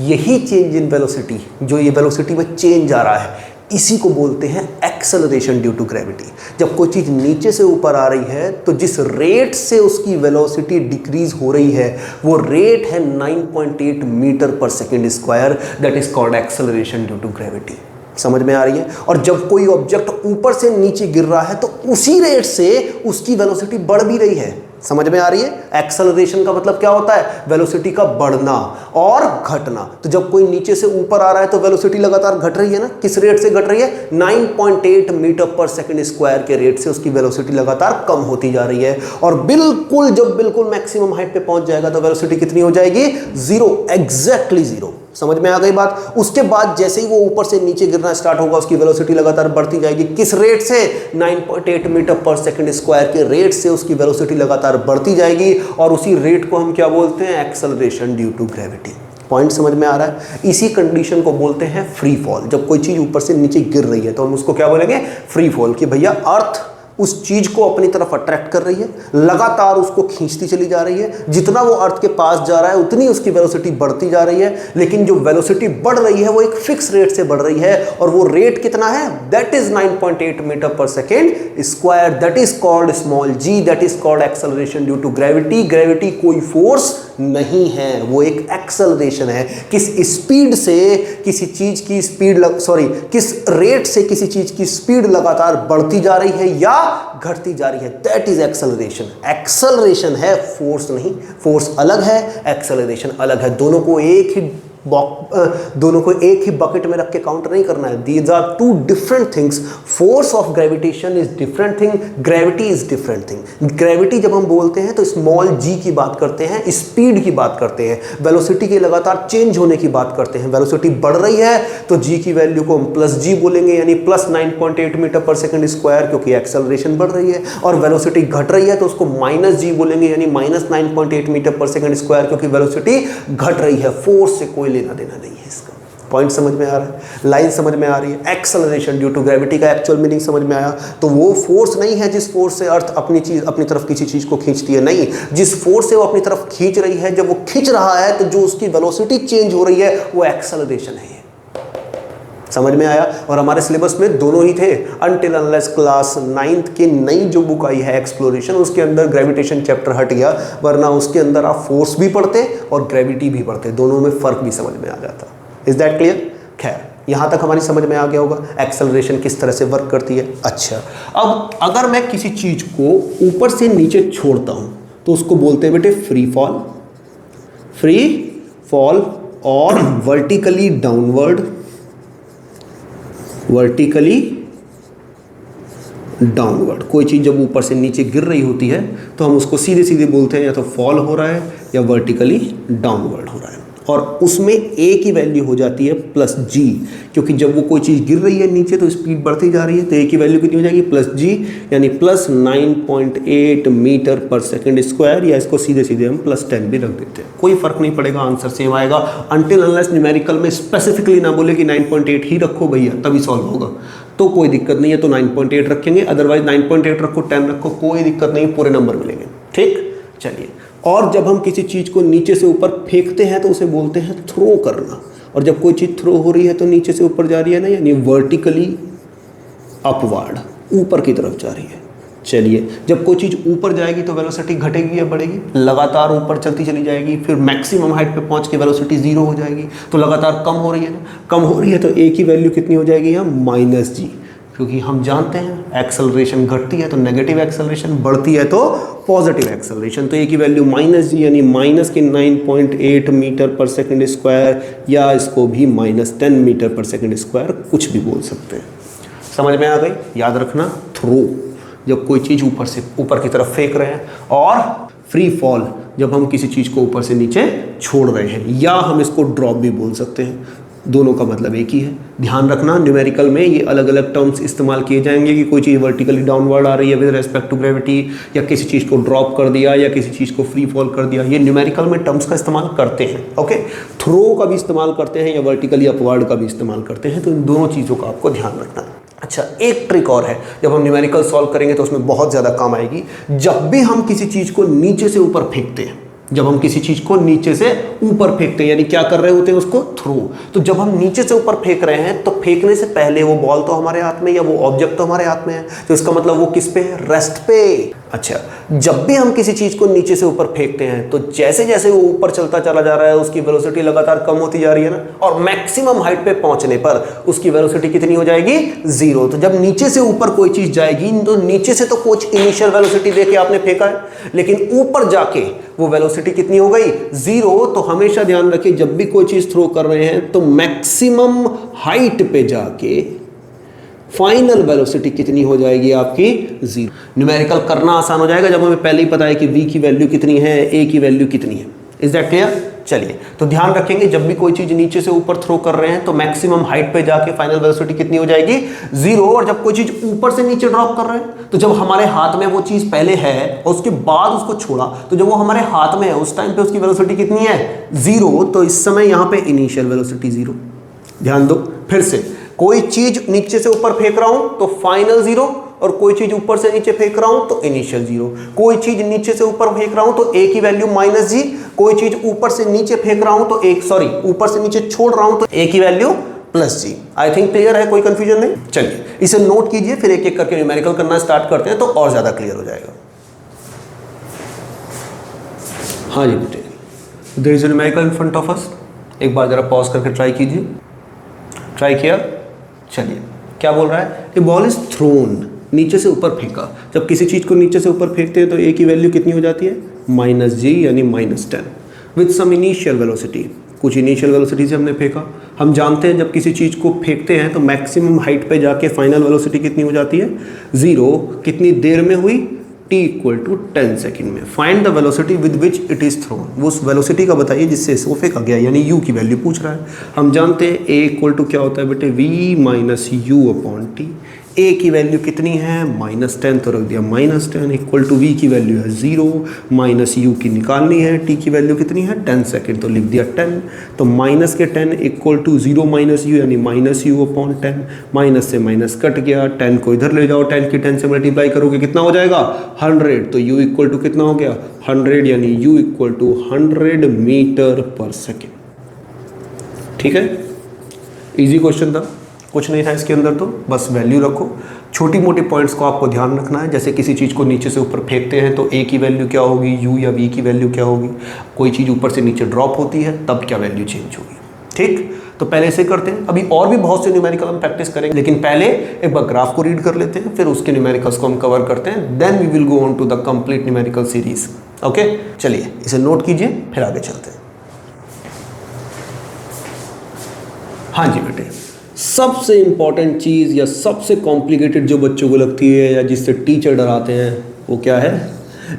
यही चेंज इन वेलोसिटी, जो ये वेलोसिटी में चेंज आ रहा है, इसी को बोलते हैं एक्सेलरेशन ड्यू टू ग्रेविटी। जब कोई चीज़ नीचे से ऊपर आ रही है तो जिस रेट से उसकी वेलोसिटी डिक्रीज हो रही है वो रेट है 9.8 मीटर पर second square, that is called acceleration due to gravity. समझ में आ रही है? और जब कोई ऑब्जेक्ट ऊपर से नीचे गिर रहा है तो उसी रेट से उसकी वेलोसिटी बढ़ भी रही है। समझ में आ रही है? एक्सेलरेशन का मतलब क्या होता है? वेलोसिटी का बढ़ना और घटना। तो जब कोई नीचे से ऊपर आ रहा है तो वेलोसिटी लगातार घट रही है ना। किस रेट से घट रही है? 9.8 मीटर पर सेकंड स्क्वायर के रेट से उसकी वेलोसिटी लगातार कम होती जा रही है। और बिल्कुल जब बिल्कुल मैक्सिमम हाइट पे पहुंच जाएगा तो वेलोसिटी कितनी हो जाएगी? 0, एग्जैक्टली 0। समझ में आ गई बात? उसके बाद जैसे ही वो ऊपर से नीचे गिरना स्टार्ट होगा उसकी वेलोसिटी लगातार बढ़ती जाएगी। किस रेट से? 9.8 मीटर पर सेकंड स्क्वायर के रेट से उसकी वेलोसिटी लगातार बढ़ती जाएगी और उसी रेट को हम क्या बोलते हैं? Acceleration due to gravity. Point समझ में आ रहा है? इसी कंडीशन को बोलते हैं फ्री फॉल। जब कोई चीज ऊपर से नीचे गिर रही है तो हम उसको क्या बोलेंगे? Free fall. कि भैया अर्थ उस चीज को अपनी तरफ अट्रैक्ट कर रही है, लगातार उसको खींचती चली जा रही है, जितना वो अर्थ के पास जा रहा है उतनी उसकी वेलोसिटी बढ़ती जा रही है, लेकिन जो वेलोसिटी बढ़ रही है वो एक फिक्स रेट से बढ़ रही है और वो रेट कितना है? दैट इज 9.8 मीटर पर second square, that is called small g, that is called acceleration due to gravity. Gravity कोई फोर्स नहीं है, वो एक एक्सेलरेशन है। किस स्पीड से किसी चीज की स्पीड किस रेट से किसी चीज की स्पीड लगातार बढ़ती जा रही है या घटती जा रही है, दैट इज एक्सेलरेशन। एक्सेलरेशन है, फोर्स नहीं। फोर्स अलग है, एक्सेलरेशन अलग है। दोनों को एक ही बकेट में रख के काउंट नहीं करना है। These are two different things. Force of gravitation is different thing, gravity is different thing. Gravity जब हम बोलते हैं तो स्मॉल जी की बात करते हैं, स्पीड की बात करते हैं, वेलोसिटी के लगातार चेंज होने की बात करते हैं। वेलोसिटी बढ़ रही है तो जी की वैल्यू को हम प्लस जी बोलेंगे, यानी प्लस 9.8 मीटर पर सेकेंड स्क्वायर, क्योंकि एक्सेलरेशन बढ़ रही है। और वेलोसिटी घट रही है तो उसको माइनस जी बोलेंगे, यानी माइनस 9.8 मीटर पर सेकेंड स्क्वायर, क्योंकि वेलोसिटी घट रही है। फोर्स से कोई लेना देना नहीं है इसका। पॉइंट समझ में आ रहा है? लाइन समझ में आ रही है? एक्सेलरेशन ड्यू टू ग्रेविटी का एक्चुअल मीनिंग समझ में आया? तो वो फोर्स नहीं है जिस फोर्स से अर्थ अपनी तरफ किसी चीज को खींचती है, नहीं। जिस फोर्स से वो अपनी तरफ खींच रही है, जब वो खींच रहा है तो जो उसकी वेलोसिटी चेंज हो रही है वो एक्सेलरेशन है। समझ में आया? और हमारे सिलेबस में दोनों ही थे अनटिल अनलेस क्लास 9th की नई जो बुक आई है एक्सप्लोरेशन, उसके अंदर ग्रेविटेशन चैप्टर हट गया, वरना उसके अंदर आप फोर्स भी पढ़ते और ग्रेविटी भी पढ़ते, दोनों में फर्क भी समझ में आ जाता। Is that clear? खैर, यहां तक हमारी समझ में आ गया होगा एक्सेलरेशन किस तरह से वर्क करती है। अच्छा, अब अगर मैं किसी चीज को ऊपर से नीचे छोड़ता हूं तो उसको बोलते हैं बेटे फ्री फॉल। फ्री फॉल और वर्टिकली डाउनवर्ड, वर्टिकली डाउनवर्ड। कोई चीज़ जब ऊपर से नीचे गिर रही होती है तो हम उसको सीधे सीधे बोलते हैं या तो फॉल हो रहा है या वर्टिकली डाउनवर्ड हो रहा है। और उसमें a की वैल्यू हो जाती है प्लस g, क्योंकि जब वो कोई चीज़ गिर रही है नीचे तो स्पीड बढ़ती जा रही है, तो a की वैल्यू कितनी हो जाएगी प्लस g, यानी प्लस 9.8 मीटर पर सेकंड स्क्वायर, या इसको सीधे सीधे हम प्लस 10 भी रख देते हैं, कोई फर्क नहीं पड़ेगा, आंसर सेम आएगा अनटिल अनलेस न्यूमेरिकल में स्पेसिफिकली ना बोले कि 9.8 ही रखो भैया तभी सॉल्व होगा, तो कोई दिक्कत नहीं है, तो 9.8 रखेंगे, अदरवाइज 9.8 रखो 10 रखो कोई दिक्कत नहीं, पूरे नंबर मिलेंगे। ठीक, चलिए। और जब हम किसी चीज़ को नीचे से ऊपर फेंकते हैं तो उसे बोलते हैं थ्रो करना, और जब कोई चीज़ थ्रो हो रही है तो नीचे से ऊपर जा रही है ना, यानी वर्टिकली अपवार्ड, ऊपर की तरफ जा रही है। चलिए, जब कोई चीज़ ऊपर जाएगी तो वेलोसिटी घटेगी या बढ़ेगी, लगातार ऊपर चलती चली जाएगी, फिर मैक्सिमम हाइट पे पहुंच के वेलोसिटी 0 हो जाएगी, तो लगातार कम हो रही है ना, कम हो रही है तो a की वैल्यू कितनी हो जाएगी यहाँ माइनस जी, क्योंकि हम जानते हैं एक्सेलरेशन घटती है तो नेगेटिव एक्सेलरेशन, बढ़ती है तो पॉजिटिव एक्सेलरेशन, तो a की वैल्यू माइनस जी यानी माइनस के 9.8 मीटर पर सेकंड स्क्वायर, या इसको भी माइनस 10 मीटर पर सेकंड स्क्वायर कुछ भी बोल सकते हैं। समझ में आ गई? याद रखना, थ्रो जब कोई चीज़ ऊपर से ऊपर की तरफ फेंक रहे हैं, और फ्री फॉल जब हम किसी चीज़ को ऊपर से नीचे छोड़ रहे हैं, या हम इसको ड्रॉप भी बोल सकते हैं, दोनों का मतलब एक ही है। ध्यान रखना, न्यूमेरिकल में ये अलग अलग टर्म्स इस्तेमाल किए जाएंगे कि कोई चीज़ वर्टिकली डाउनवर्ड आ रही है विद रेस्पेक्ट टू ग्रेविटी, या किसी चीज़ को ड्रॉप कर दिया, या किसी चीज़ को फ्री फॉल कर दिया, ये न्यूमेरिकल में टर्म्स का इस्तेमाल करते हैं। ओके, थ्रो का भी इस्तेमाल करते हैं या वर्टिकली अपवर्ड का भी इस्तेमाल करते हैं, तो इन दोनों चीज़ों का आपको ध्यान रखना है। अच्छा, एक ट्रिक और है, जब हम न्यूमेरिकल सॉल्व करेंगे तो उसमें बहुत ज़्यादा काम आएगी। जब भी हम किसी चीज़ को नीचे से ऊपर फेंकते हैं, जब हम किसी चीज़ को नीचे से ऊपर फेंकते हैं, यानी क्या कर रहे होते हैं उसको थ्रो, तो जब हम नीचे से ऊपर फेंक रहे हैं तो फेंकने से पहले वो बॉल तो हमारे हाथ में या वो ऑब्जेक्ट तो हमारे हाथ में है, तो इसका मतलब वो किस पे है, रेस्ट पे। अच्छा, जब भी हम किसी चीज़ को नीचे से ऊपर फेंकते हैं तो जैसे जैसे वो ऊपर चलता चला जा रहा है उसकी वेलोसिटी लगातार कम होती जा रही है ना, और मैक्सिमम हाइट पे पहुंचने पर उसकी वेलोसिटी कितनी हो जाएगी, 0। तो जब नीचे से ऊपर कोई चीज़ जाएगी तो नीचे से तो कुछ इनिशियल वेलोसिटी देके आपने फेंका है, लेकिन ऊपर जाके वो वेलोसिटी कितनी हो गई, 0। तो हमेशा ध्यान रखिए, जब भी कोई चीज़ थ्रो कर रहे हैं तो मैक्सिमम हाइट पे जाके फाइनल वेलोसिटी कितनी हो जाएगी आपकी, 0। न्यूमेरिकल करना आसान हो जाएगा जब हमें पहले ही पता है कि v की वैल्यू कितनी है, a की वैल्यू कितनी है। Is that clear? चलिए, तो ध्यान रखेंगे, जब भी कोई चीज नीचे से ऊपर थ्रो कर रहे हैं तो मैक्सिमम हाइट पे जाके फाइनल वेलोसिटी कितनी हो जाएगी, 0। और जब कोई चीज ऊपर से नीचे ड्रॉप कर रहे हैं तो जब हमारे हाथ में वो चीज पहले है और उसके बाद उसको छोड़ा, तो जब वो हमारे हाथ में है उस टाइम पे उसकी वेलोसिटी कितनी है, 0। तो इस समय यहाँ पे इनिशियल वेलोसिटी 0। ध्यान दो, फिर से कोई चीज नीचे से ऊपर फेंक रहा हूं तो फाइनल 0, और कोई चीज ऊपर से नीचे फेंक रहा हूं तो इनिशियल 0। कोई चीज नीचे से ऊपर फेंक रहा हूं तो a की वैल्यू माइनस जी, कोई चीज ऊपर से नीचे फेंक रहा हूं तो ऊपर से नीचे छोड़ रहा हूं तो a की value plus g. I think clear है, कोई कंफ्यूजन नहीं? चलिए, इसे नोट कीजिए, फिर एक एक करके न्यूमेरिकल करना स्टार्ट करते हैं तो और ज्यादा क्लियर हो जाएगा। हाँ जी बेटे, there is a numerical in front of us. एक बार जरा पॉज करके ट्राई कीजिए। ट्राई किया? चलिए, क्या बोल रहा है, ए बॉल इज थ्रोन, नीचे से ऊपर फेंका। जब किसी चीज़ को नीचे से ऊपर फेंकते हैं तो a की वैल्यू कितनी हो जाती है, माइनस जी यानी minus 10 with some initial velocity. कुछ इनिशियल वेलोसिटी से हमने फेंका। हम जानते हैं जब किसी चीज़ को फेंकते हैं तो मैक्सिमम हाइट पे जाके फाइनल वेलोसिटी कितनी हो जाती है, 0। कितनी देर में हुई, t इक्वल टू 10 सेकेंड में। Find the velocity with which it is throne, वो उस वेलोसिटी का बताइए जिससे इसको फेंका गया, यानी u की वैल्यू पूछ रहा है। हम जानते हैं a इक्वल टू क्या होता है बेटे, v minus you upon t. a की वैल्यू कितनी है, माइनस 10, तो रख दिया माइनस 10 इक्वल टू v की वैल्यू है 0, माइनस u की निकालनी है, t की वैल्यू कितनी है 10 सेकेंड, तो लिख दिया 10। तो माइनस के 10 इक्वल टू 0 माइनस यू यानी माइनस यू अपॉन 10। माइनस से माइनस कट गया, 10 को इधर ले जाओ, 10 की 10 से मल्टीप्लाई करोगे कितना हो जाएगा, 100। तो u इक्वल टू कितना हो गया, 100, यानी u इक्वल टू 100 मीटर पर सेकेंड। ठीक है, इजी क्वेश्चन था, कुछ नहीं था इसके अंदर, तो बस वैल्यू रखो। छोटी मोटी पॉइंट्स को आपको ध्यान रखना है, जैसे किसी चीज़ को नीचे से ऊपर फेंकते हैं तो a की वैल्यू क्या होगी, u या v की वैल्यू क्या होगी। कोई चीज़ ऊपर से नीचे ड्रॉप होती है तब क्या वैल्यू चेंज होगी। ठीक, तो पहले इसे करते हैं। अभी और भी बहुत से न्यूमेरिकल हम प्रैक्टिस करेंगे, लेकिन पहले एक बार ग्राफ को रीड कर लेते हैं, फिर उसके न्यूमेरिकल्स को हम कवर करते हैं, then we will go on to the complete numerical series. Okay, चलिए इसे नोट कीजिए, फिर आगे चलते हैं। हाँ जी बेटे, सबसे इंपॉर्टेंट चीज़ या सबसे कॉम्प्लिकेटेड जो बच्चों को लगती है या जिससे टीचर डराते हैं वो क्या है,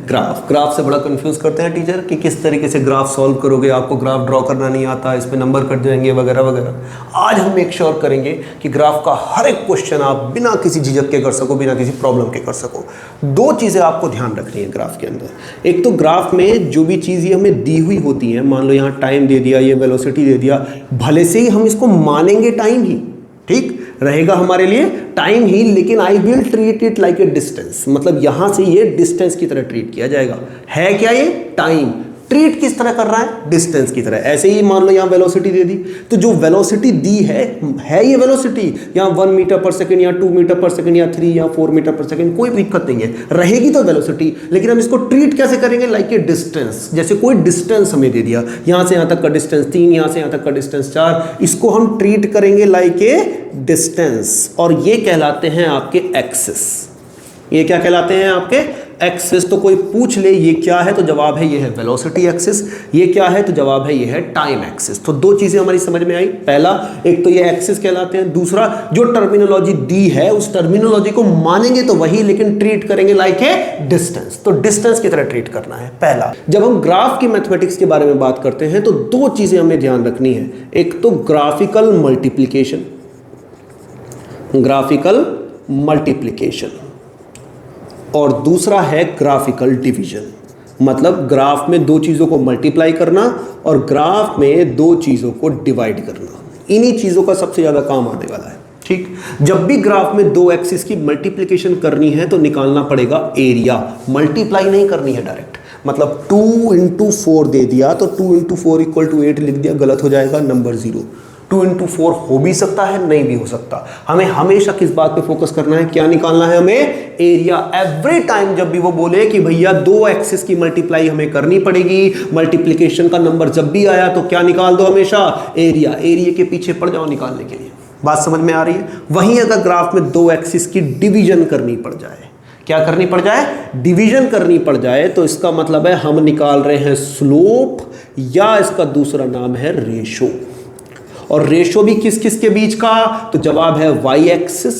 ग्राफ से बड़ा कंफ्यूज करते हैं टीचर कि किस तरीके से ग्राफ सॉल्व करोगे, आपको ग्राफ ड्रॉ करना नहीं आता, इस पे नंबर कट जाएंगे वगैरह वगैरह। आज हम मेक श्योर करेंगे कि ग्राफ का हर एक क्वेश्चन आप बिना किसी झिझक के कर सको, बिना किसी प्रॉब्लम के कर सको। दो चीज़ें आपको ध्यान रखनी है ग्राफ के अंदर। एक तो ग्राफ में जो भी चीज़ ये हमें दी हुई होती है, मान लो यहाँ टाइम दे दिया, ये वेलोसिटी दे दिया, भले से ही हम इसको मानेंगे टाइम ही, ठीक रहेगा हमारे लिए टाइम ही, लेकिन I will treat it like a distance, मतलब यहां से ये डिस्टेंस की तरह ट्रीट किया जाएगा। है क्या ये टाइम, ट्रीट किस तरह कर रहा है, डिस्टेंस की तरह। ऐसे ही मान लो यहाँ वेलोसिटी दे दी, तो जो वेलोसिटी दी है ये वेलोसिटी यहाँ 1 मीटर पर सेकंड या 2 मीटर पर सेकंड या 3 या 4 मीटर पर सेकंड, कोई दिक्कत नहीं है, रहेगी तो वेलोसिटी, लेकिन हम इसको ट्रीट कैसे करेंगे, लाइक ए डिस्टेंस। जैसे कोई डिस्टेंस हमें दे दिया, यहाँ से यहाँ तक का डिस्टेंस 3, यहाँ से यहाँ तक का डिस्टेंस 4, इसको हम ट्रीट करेंगे लाइक ए डिस्टेंस, और ये कहलाते हैं आपके एक्सिस। ये क्या कहलाते हैं आपके एक्सिस। तो कोई पूछ ले ये क्या है, तो जवाब है ये है वेलोसिटी एक्सिस। ये क्या है, तो जवाब है ये है टाइम एक्सिस। तो दो चीजें हमारी समझ में आई, पहला एक तो ये एक्सिस कहलाते हैं, दूसरा जो टर्मिनोलॉजी दी है उस टर्मिनोलॉजी को मानेंगे तो वही, लेकिन ट्रीट करेंगे लाइक ए डिस्टेंस। तो डिस्टेंस की तरह ट्रीट करना है पहला। जब हम ग्राफ की मैथमेटिक्स के बारे में बात करते हैं तो दो चीजें हमें ध्यान रखनी है, एक तो ग्राफिकल मल्टीप्लिकेशन, ग्राफिकल मल्टीप्लिकेशन, और दूसरा है ग्राफिकल डिवीजन। मतलब ग्राफ में दो चीज़ों को मल्टीप्लाई करना और ग्राफ में दो चीज़ों को डिवाइड करना, इन्हीं चीज़ों का सबसे ज़्यादा काम आने वाला है। ठीक, जब भी ग्राफ में दो एक्सिस की मल्टीप्लिकेशन करनी है तो निकालना पड़ेगा एरिया, मल्टीप्लाई नहीं करनी है डायरेक्ट। मतलब 2 × 4 दे दिया तो 2 × 4 = 8 लिख दिया, गलत हो जाएगा, नंबर 0। 2 × 4 हो भी सकता है, नहीं भी हो सकता। हमें हमेशा किस बात पे फोकस करना है, क्या निकालना है हमें, एरिया। एवरी टाइम जब भी वो बोले कि भैया दो एक्सिस की मल्टीप्लाई हमें करनी पड़ेगी, मल्टीप्लिकेशन का नंबर जब भी आया तो क्या निकाल दो, हमेशा एरिया। एरिया के पीछे पड़ जाओ निकालने के लिए। बात समझ में आ रही है। वहीं अगर ग्राफ में दो एक्सिस की डिवीजन करनी पड़ जाए, क्या करनी पड़ जाए, डिवीजन करनी पड़ जाए, तो इसका मतलब है हम निकाल रहे हैं स्लोप, या इसका दूसरा नाम है रेशो। और रेशो भी किस किस के बीच का, तो जवाब है Y axis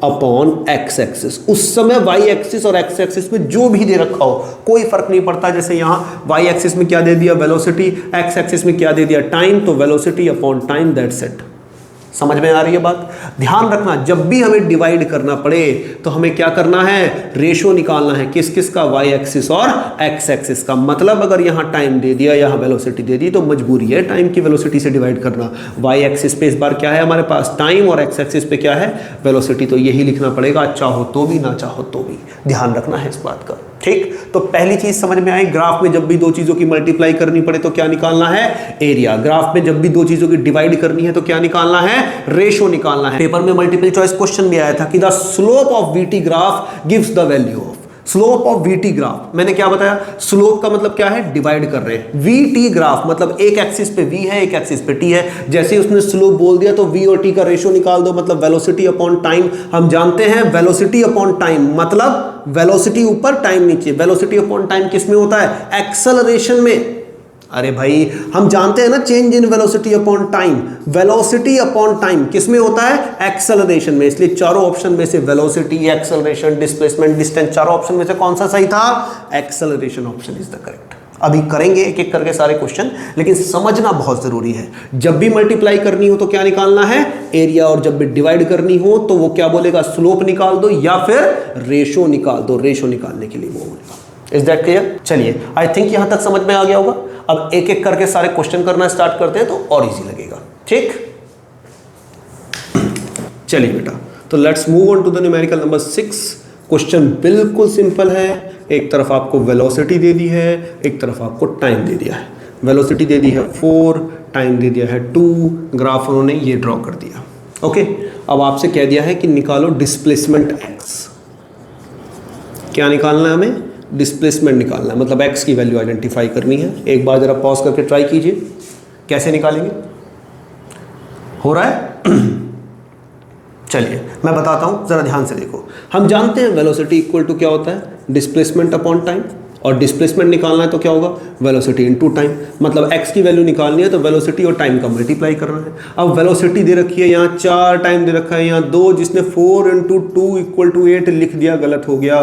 upon X axis. उस समय वाई एक्सिस और एक्स एक्सिस में जो भी दे रखा हो कोई फर्क नहीं पड़ता। जैसे यहाँ वाई एक्सिस में क्या दे दिया, वेलोसिटी, एक्स एक्सिस में क्या दे दिया, टाइम, तो velocity upon time, that's it. समझ में आ रही है बात। ध्यान रखना, जब भी हमें डिवाइड करना पड़े तो हमें क्या करना है, रेशो निकालना है। किस किस का, वाई एक्सिस और एक्स एक्सिस का। मतलब अगर यहाँ टाइम दे दिया, यहाँ वेलोसिटी दे दी, तो मजबूरी है टाइम की वेलोसिटी से डिवाइड करना। वाई एक्सिस पे इस बार क्या है हमारे पास, टाइम, और एक्स एक्सिस पे क्या है, वेलोसिटी। तो यही लिखना पड़ेगा, चाहो तो भी ना चाहो तो भी। ध्यान रखना है इस बात का। ठीक, तो पहली चीज समझ में आई, ग्राफ में जब भी दो चीजों की मल्टीप्लाई करनी पड़े तो क्या निकालना है, एरिया। ग्राफ में जब भी दो चीजों की डिवाइड करनी है तो क्या निकालना है, रेशो निकालना है। पेपर में मल्टीपल चॉइस क्वेश्चन भी आया था कि the slope of VT graph gives the value of, slope of VT graph. मैंने क्या बताया, स्लोप का मतलब क्या है, डिवाइड कर रहे हैं। वीटी ग्राफ मतलब एक एक्सिस पे v है, एक एक्सिस पे t है। जैसे उसने स्लोप बोल दिया तो v और t का रेशो निकाल दो, मतलब वेलोसिटी अपॉन टाइम। हम जानते हैं वेलोसिटी अपॉन टाइम मतलब वेलोसिटी ऊपर टाइम नीचे। वेलोसिटी अपॉन टाइम किस में होता है, एक्सेलरेशन में। अरे भाई हम जानते हैं ना, change in velocity upon time. Velocity upon time किस में होता है, एक्सेलरेशन में। इसलिए चारों ऑप्शन में से वेलोसिटी, एक्सेलरेशन, डिस्प्लेसमेंट, डिस्टेंस, चारों ऑप्शन में से कौन सा सही था, acceleration option is the correct. अभी करेंगे एक एक करके सारे क्वेश्चन, लेकिन समझना बहुत जरूरी है। जब भी मल्टीप्लाई करनी हो तो क्या निकालना है, एरिया, और जब भी डिवाइड करनी हो तो वो क्या बोलेगा, स्लोप निकाल दो या फिर रेशो निकाल दो। रेशो निकालने के लिए वो बोलेगा। Is that clear. चलिए, आई थिंक यहां तक समझ में आ गया होगा। अब एक एक करके सारे क्वेश्चन करना स्टार्ट करते हैं तो और इजी लगेगा। ठीक, चलिए बेटा, तो let's move on to the numerical number 6। Question बिल्कुल सिंपल है। एक तरफ आपको वेलोसिटी दे दी है, एक तरफ आपको टाइम दे दिया है। वेलोसिटी दे दी है 4, टाइम दे दिया है 2, ग्राफ उन्होंने ये ड्रॉ कर दिया। ओके, अब आपसे कह दिया है कि निकालो डिस्प्लेसमेंट एक्स। क्या निकालना है हमें, डिस्प्लेसमेंट निकालना है, मतलब x की वैल्यू आइडेंटिफाई करनी है। एक बार जरा पॉज करके ट्राई कीजिए, कैसे निकालेंगे, हो रहा है। चलिए मैं बताता हूं, जरा ध्यान से देखो। हम जानते हैं वेलोसिटी इक्वल टू क्या होता है, डिस्प्लेसमेंट अपॉन टाइम, और डिस्प्लेसमेंट निकालना है तो क्या होगा, वेलोसिटी इनटू टाइम। मतलब x की वैल्यू निकालनी है तो वेलोसिटी और टाइम का मल्टीप्लाई करना है। अब वेलोसिटी दे रखी है यहाँ 4, टाइम दे रखा है यहाँ 2, जिसने 4 × 2 = 8 लिख दिया, गलत हो गया।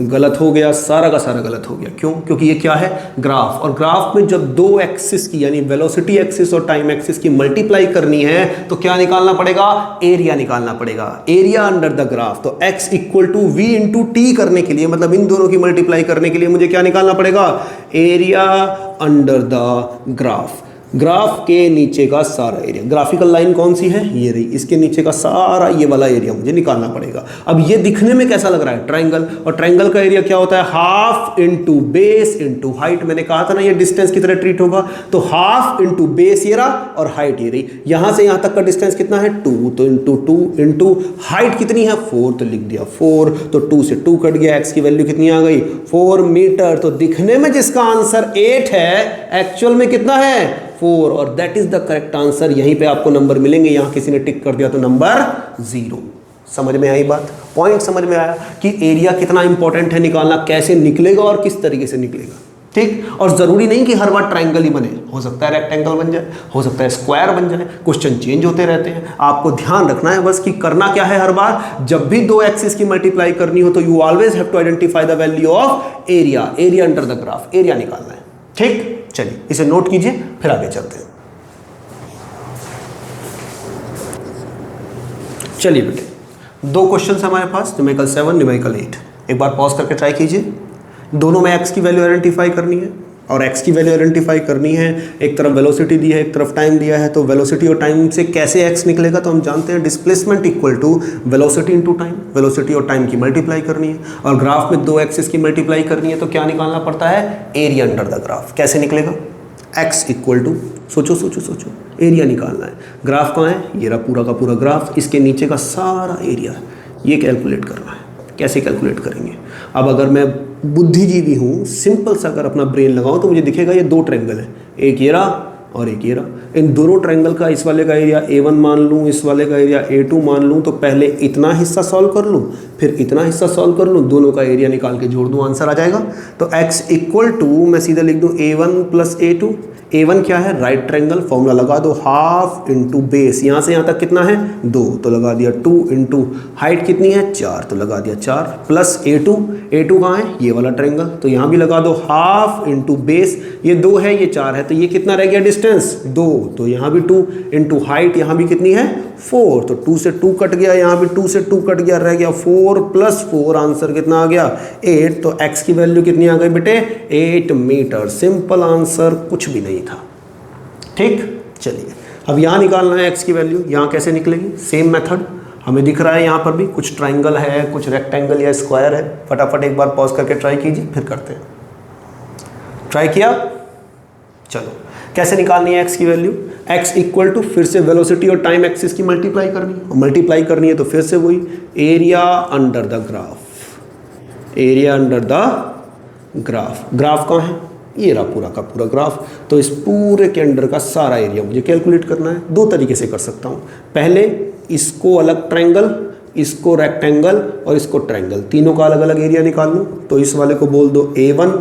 गलत हो गया, सारा का सारा गलत हो गया। क्यों? क्योंकि ये क्या है, ग्राफ, और ग्राफ में जब दो एक्सिस की यानी वेलोसिटी एक्सिस और टाइम एक्सिस की मल्टीप्लाई करनी है तो क्या निकालना पड़ेगा, एरिया निकालना पड़ेगा, एरिया अंडर द ग्राफ। तो x equal to v into t करने के लिए, मतलब इन दोनों की मल्टीप्लाई करने के लिए मुझे क्या निकालना पड़ेगा, area under the graph. Graph के नीचे का सारा एरिया, ग्राफिकल लाइन कौन सी है, ये रही, इसके नीचे का सारा ये वाला एरिया मुझे निकालना पड़ेगा। अब ये दिखने में कैसा लग रहा है, ट्रायंगल, और ट्रायंगल का एरिया क्या होता है, half into base into height. मैंने कहा था ना ये डिस्टेंस की तरह ट्रीट होगा, तो हाफ इंटू बेस ये रहा और हाइट ये रही। यहां से यहां तक का डिस्टेंस कितना है, 2, तो इंटू 2 इंटू हाइट कितनी है, 4, तो लिख दिया 4, तो 2 से 2 कट गया, एक्स की वैल्यू कितनी आ गई, 4 मीटर। तो दिखने में जिसका आंसर 8 है, एक्चुअल में कितना है, 4, और that is the correct answer. यहीं पे आपको नंबर मिलेंगे, यहां किसी ने टिक कर दिया तो नंबर 0। समझ में आई बात, पॉइंट समझ में आया कि एरिया कितना इंपॉर्टेंट है निकालना, कैसे निकलेगा और किस तरीके से निकलेगा। ठीक, और जरूरी नहीं कि हर बार ट्रायंगल ही बने, हो सकता है रेक्टेंगल बन जाए, हो सकता है स्क्वायर बन जाए, क्वेश्चन चेंज होते रहते हैं। आपको ध्यान रखना है बस कि करना क्या है, हर बार जब भी दो एक्सिस की मल्टीप्लाई करनी हो तो you always have to identify the value of area, area under the graph, area निकालना है। ठीक, चलिए इसे नोट कीजिए, फिर आगे चलते हैं। चलिए बेटे, दो क्वेश्चन हमारे पास, न्यूमेरिकल 7, न्यूमेरिकल 8। एक बार पॉज करके ट्राई कीजिए। दोनों में x की वैल्यू आइडेंटिफाई करनी है, और x की वैल्यू आइडेंटिफाई करनी है, एक तरफ वेलोसिटी दी है, एक तरफ टाइम दिया है। तो वेलोसिटी और टाइम से कैसे x निकलेगा, तो हम जानते हैं displacement equal to velocity into time, velocity और टाइम की मल्टीप्लाई करनी है। और ग्राफ में दो एक्सिस की मल्टीप्लाई करनी है तो क्या निकालना पड़ता है, एरिया अंडर द ग्राफ। कैसे निकलेगा, x इक्वल टू, सोचो सोचो सोचो, एरिया निकालना है। ग्राफ कहाँ है, ये रहा पूरा का पूरा ग्राफ, इसके नीचे का सारा एरिया, ये कैलकुलेट करना है। कैसे कैलकुलेट करेंगे, अब अगर मैं बुद्धिजीवी हूँ, सिंपल सा अगर अपना ब्रेन लगाऊं तो मुझे दिखेगा ये दो ट्रायंगल है, एक ये रहा और एक ये रहा। इन दोनों ट्रायंगल का इस वाले का एरिया A1 मान लूँ, इस वाले का एरिया A2 मान लूँ, तो पहले इतना हिस्सा सॉल्व कर लूँ, फिर इतना हिस्सा सॉल्व कर लूँ, दोनों का एरिया निकाल के जोड़ दूँ, आंसर आ जाएगा। तो x इक्वल टू मैं सीधा लिख दूँ A1 प्लस A2। A1 क्या है, राइट ट्रायंगल, फॉर्मूला लगा दो, हाफ इंटू बेस, यहाँ से यहाँ तक कितना है 2, तो लगा दिया 2 इंटू हाइट कितनी है 4, तो लगा दिया 4, प्लस A2, A2 कहाँ है, ये वाला ट्रायंगल, तो यहाँ भी लगा दो हाफ इंटू बेस, ये 2 है ये 4 है, तो ये कितना रह गया डिस्टेंस 2, तो यहाँ भी 2 इंटू हाइट, यहाँ भी कितनी है 4, तो 2 से 2 कट गया, यहाँ भी 2 से 2 कट गया, रह गया 4 प्लस 4, आंसर कितना आ गया 8। तो x की वैल्यू कितनी आ गई बेटे, 8 मीटर। सिंपल आंसर, कुछ भी नहीं था। ठीक, चलिए अब यहाँ निकालना है x की वैल्यू। यहाँ कैसे निकलेगी, सेम मेथड हमें दिख रहा है, यहाँ पर भी कुछ ट्राइंगल है, कुछ रेक्टेंगल या स्क्वायर है। फटाफट एक बार पॉज करके ट्राई कीजिए, फिर करते हैं। ट्राई किया, चलो कैसे निकालनी है x की वैल्यू, x इक्वल टू फिर से वेलोसिटी और टाइम एक्सिस की मल्टीप्लाई करनी है, और मल्टीप्लाई करनी है तो फिर से वही area under the graph, area under the graph. Graph कहाँ है, ये रहा पूरा का पूरा ग्राफ। तो इस पूरे के अंडर का सारा एरिया मुझे कैलकुलेट करना है। दो तरीके से कर सकता हूँ, पहले इसको अलग ट्रायंगल, इसको रेक्टेंगल और इसको ट्रायंगल, तीनों का अलग अलग एरिया निकाल लूँ। तो इस वाले को बोल दो A1,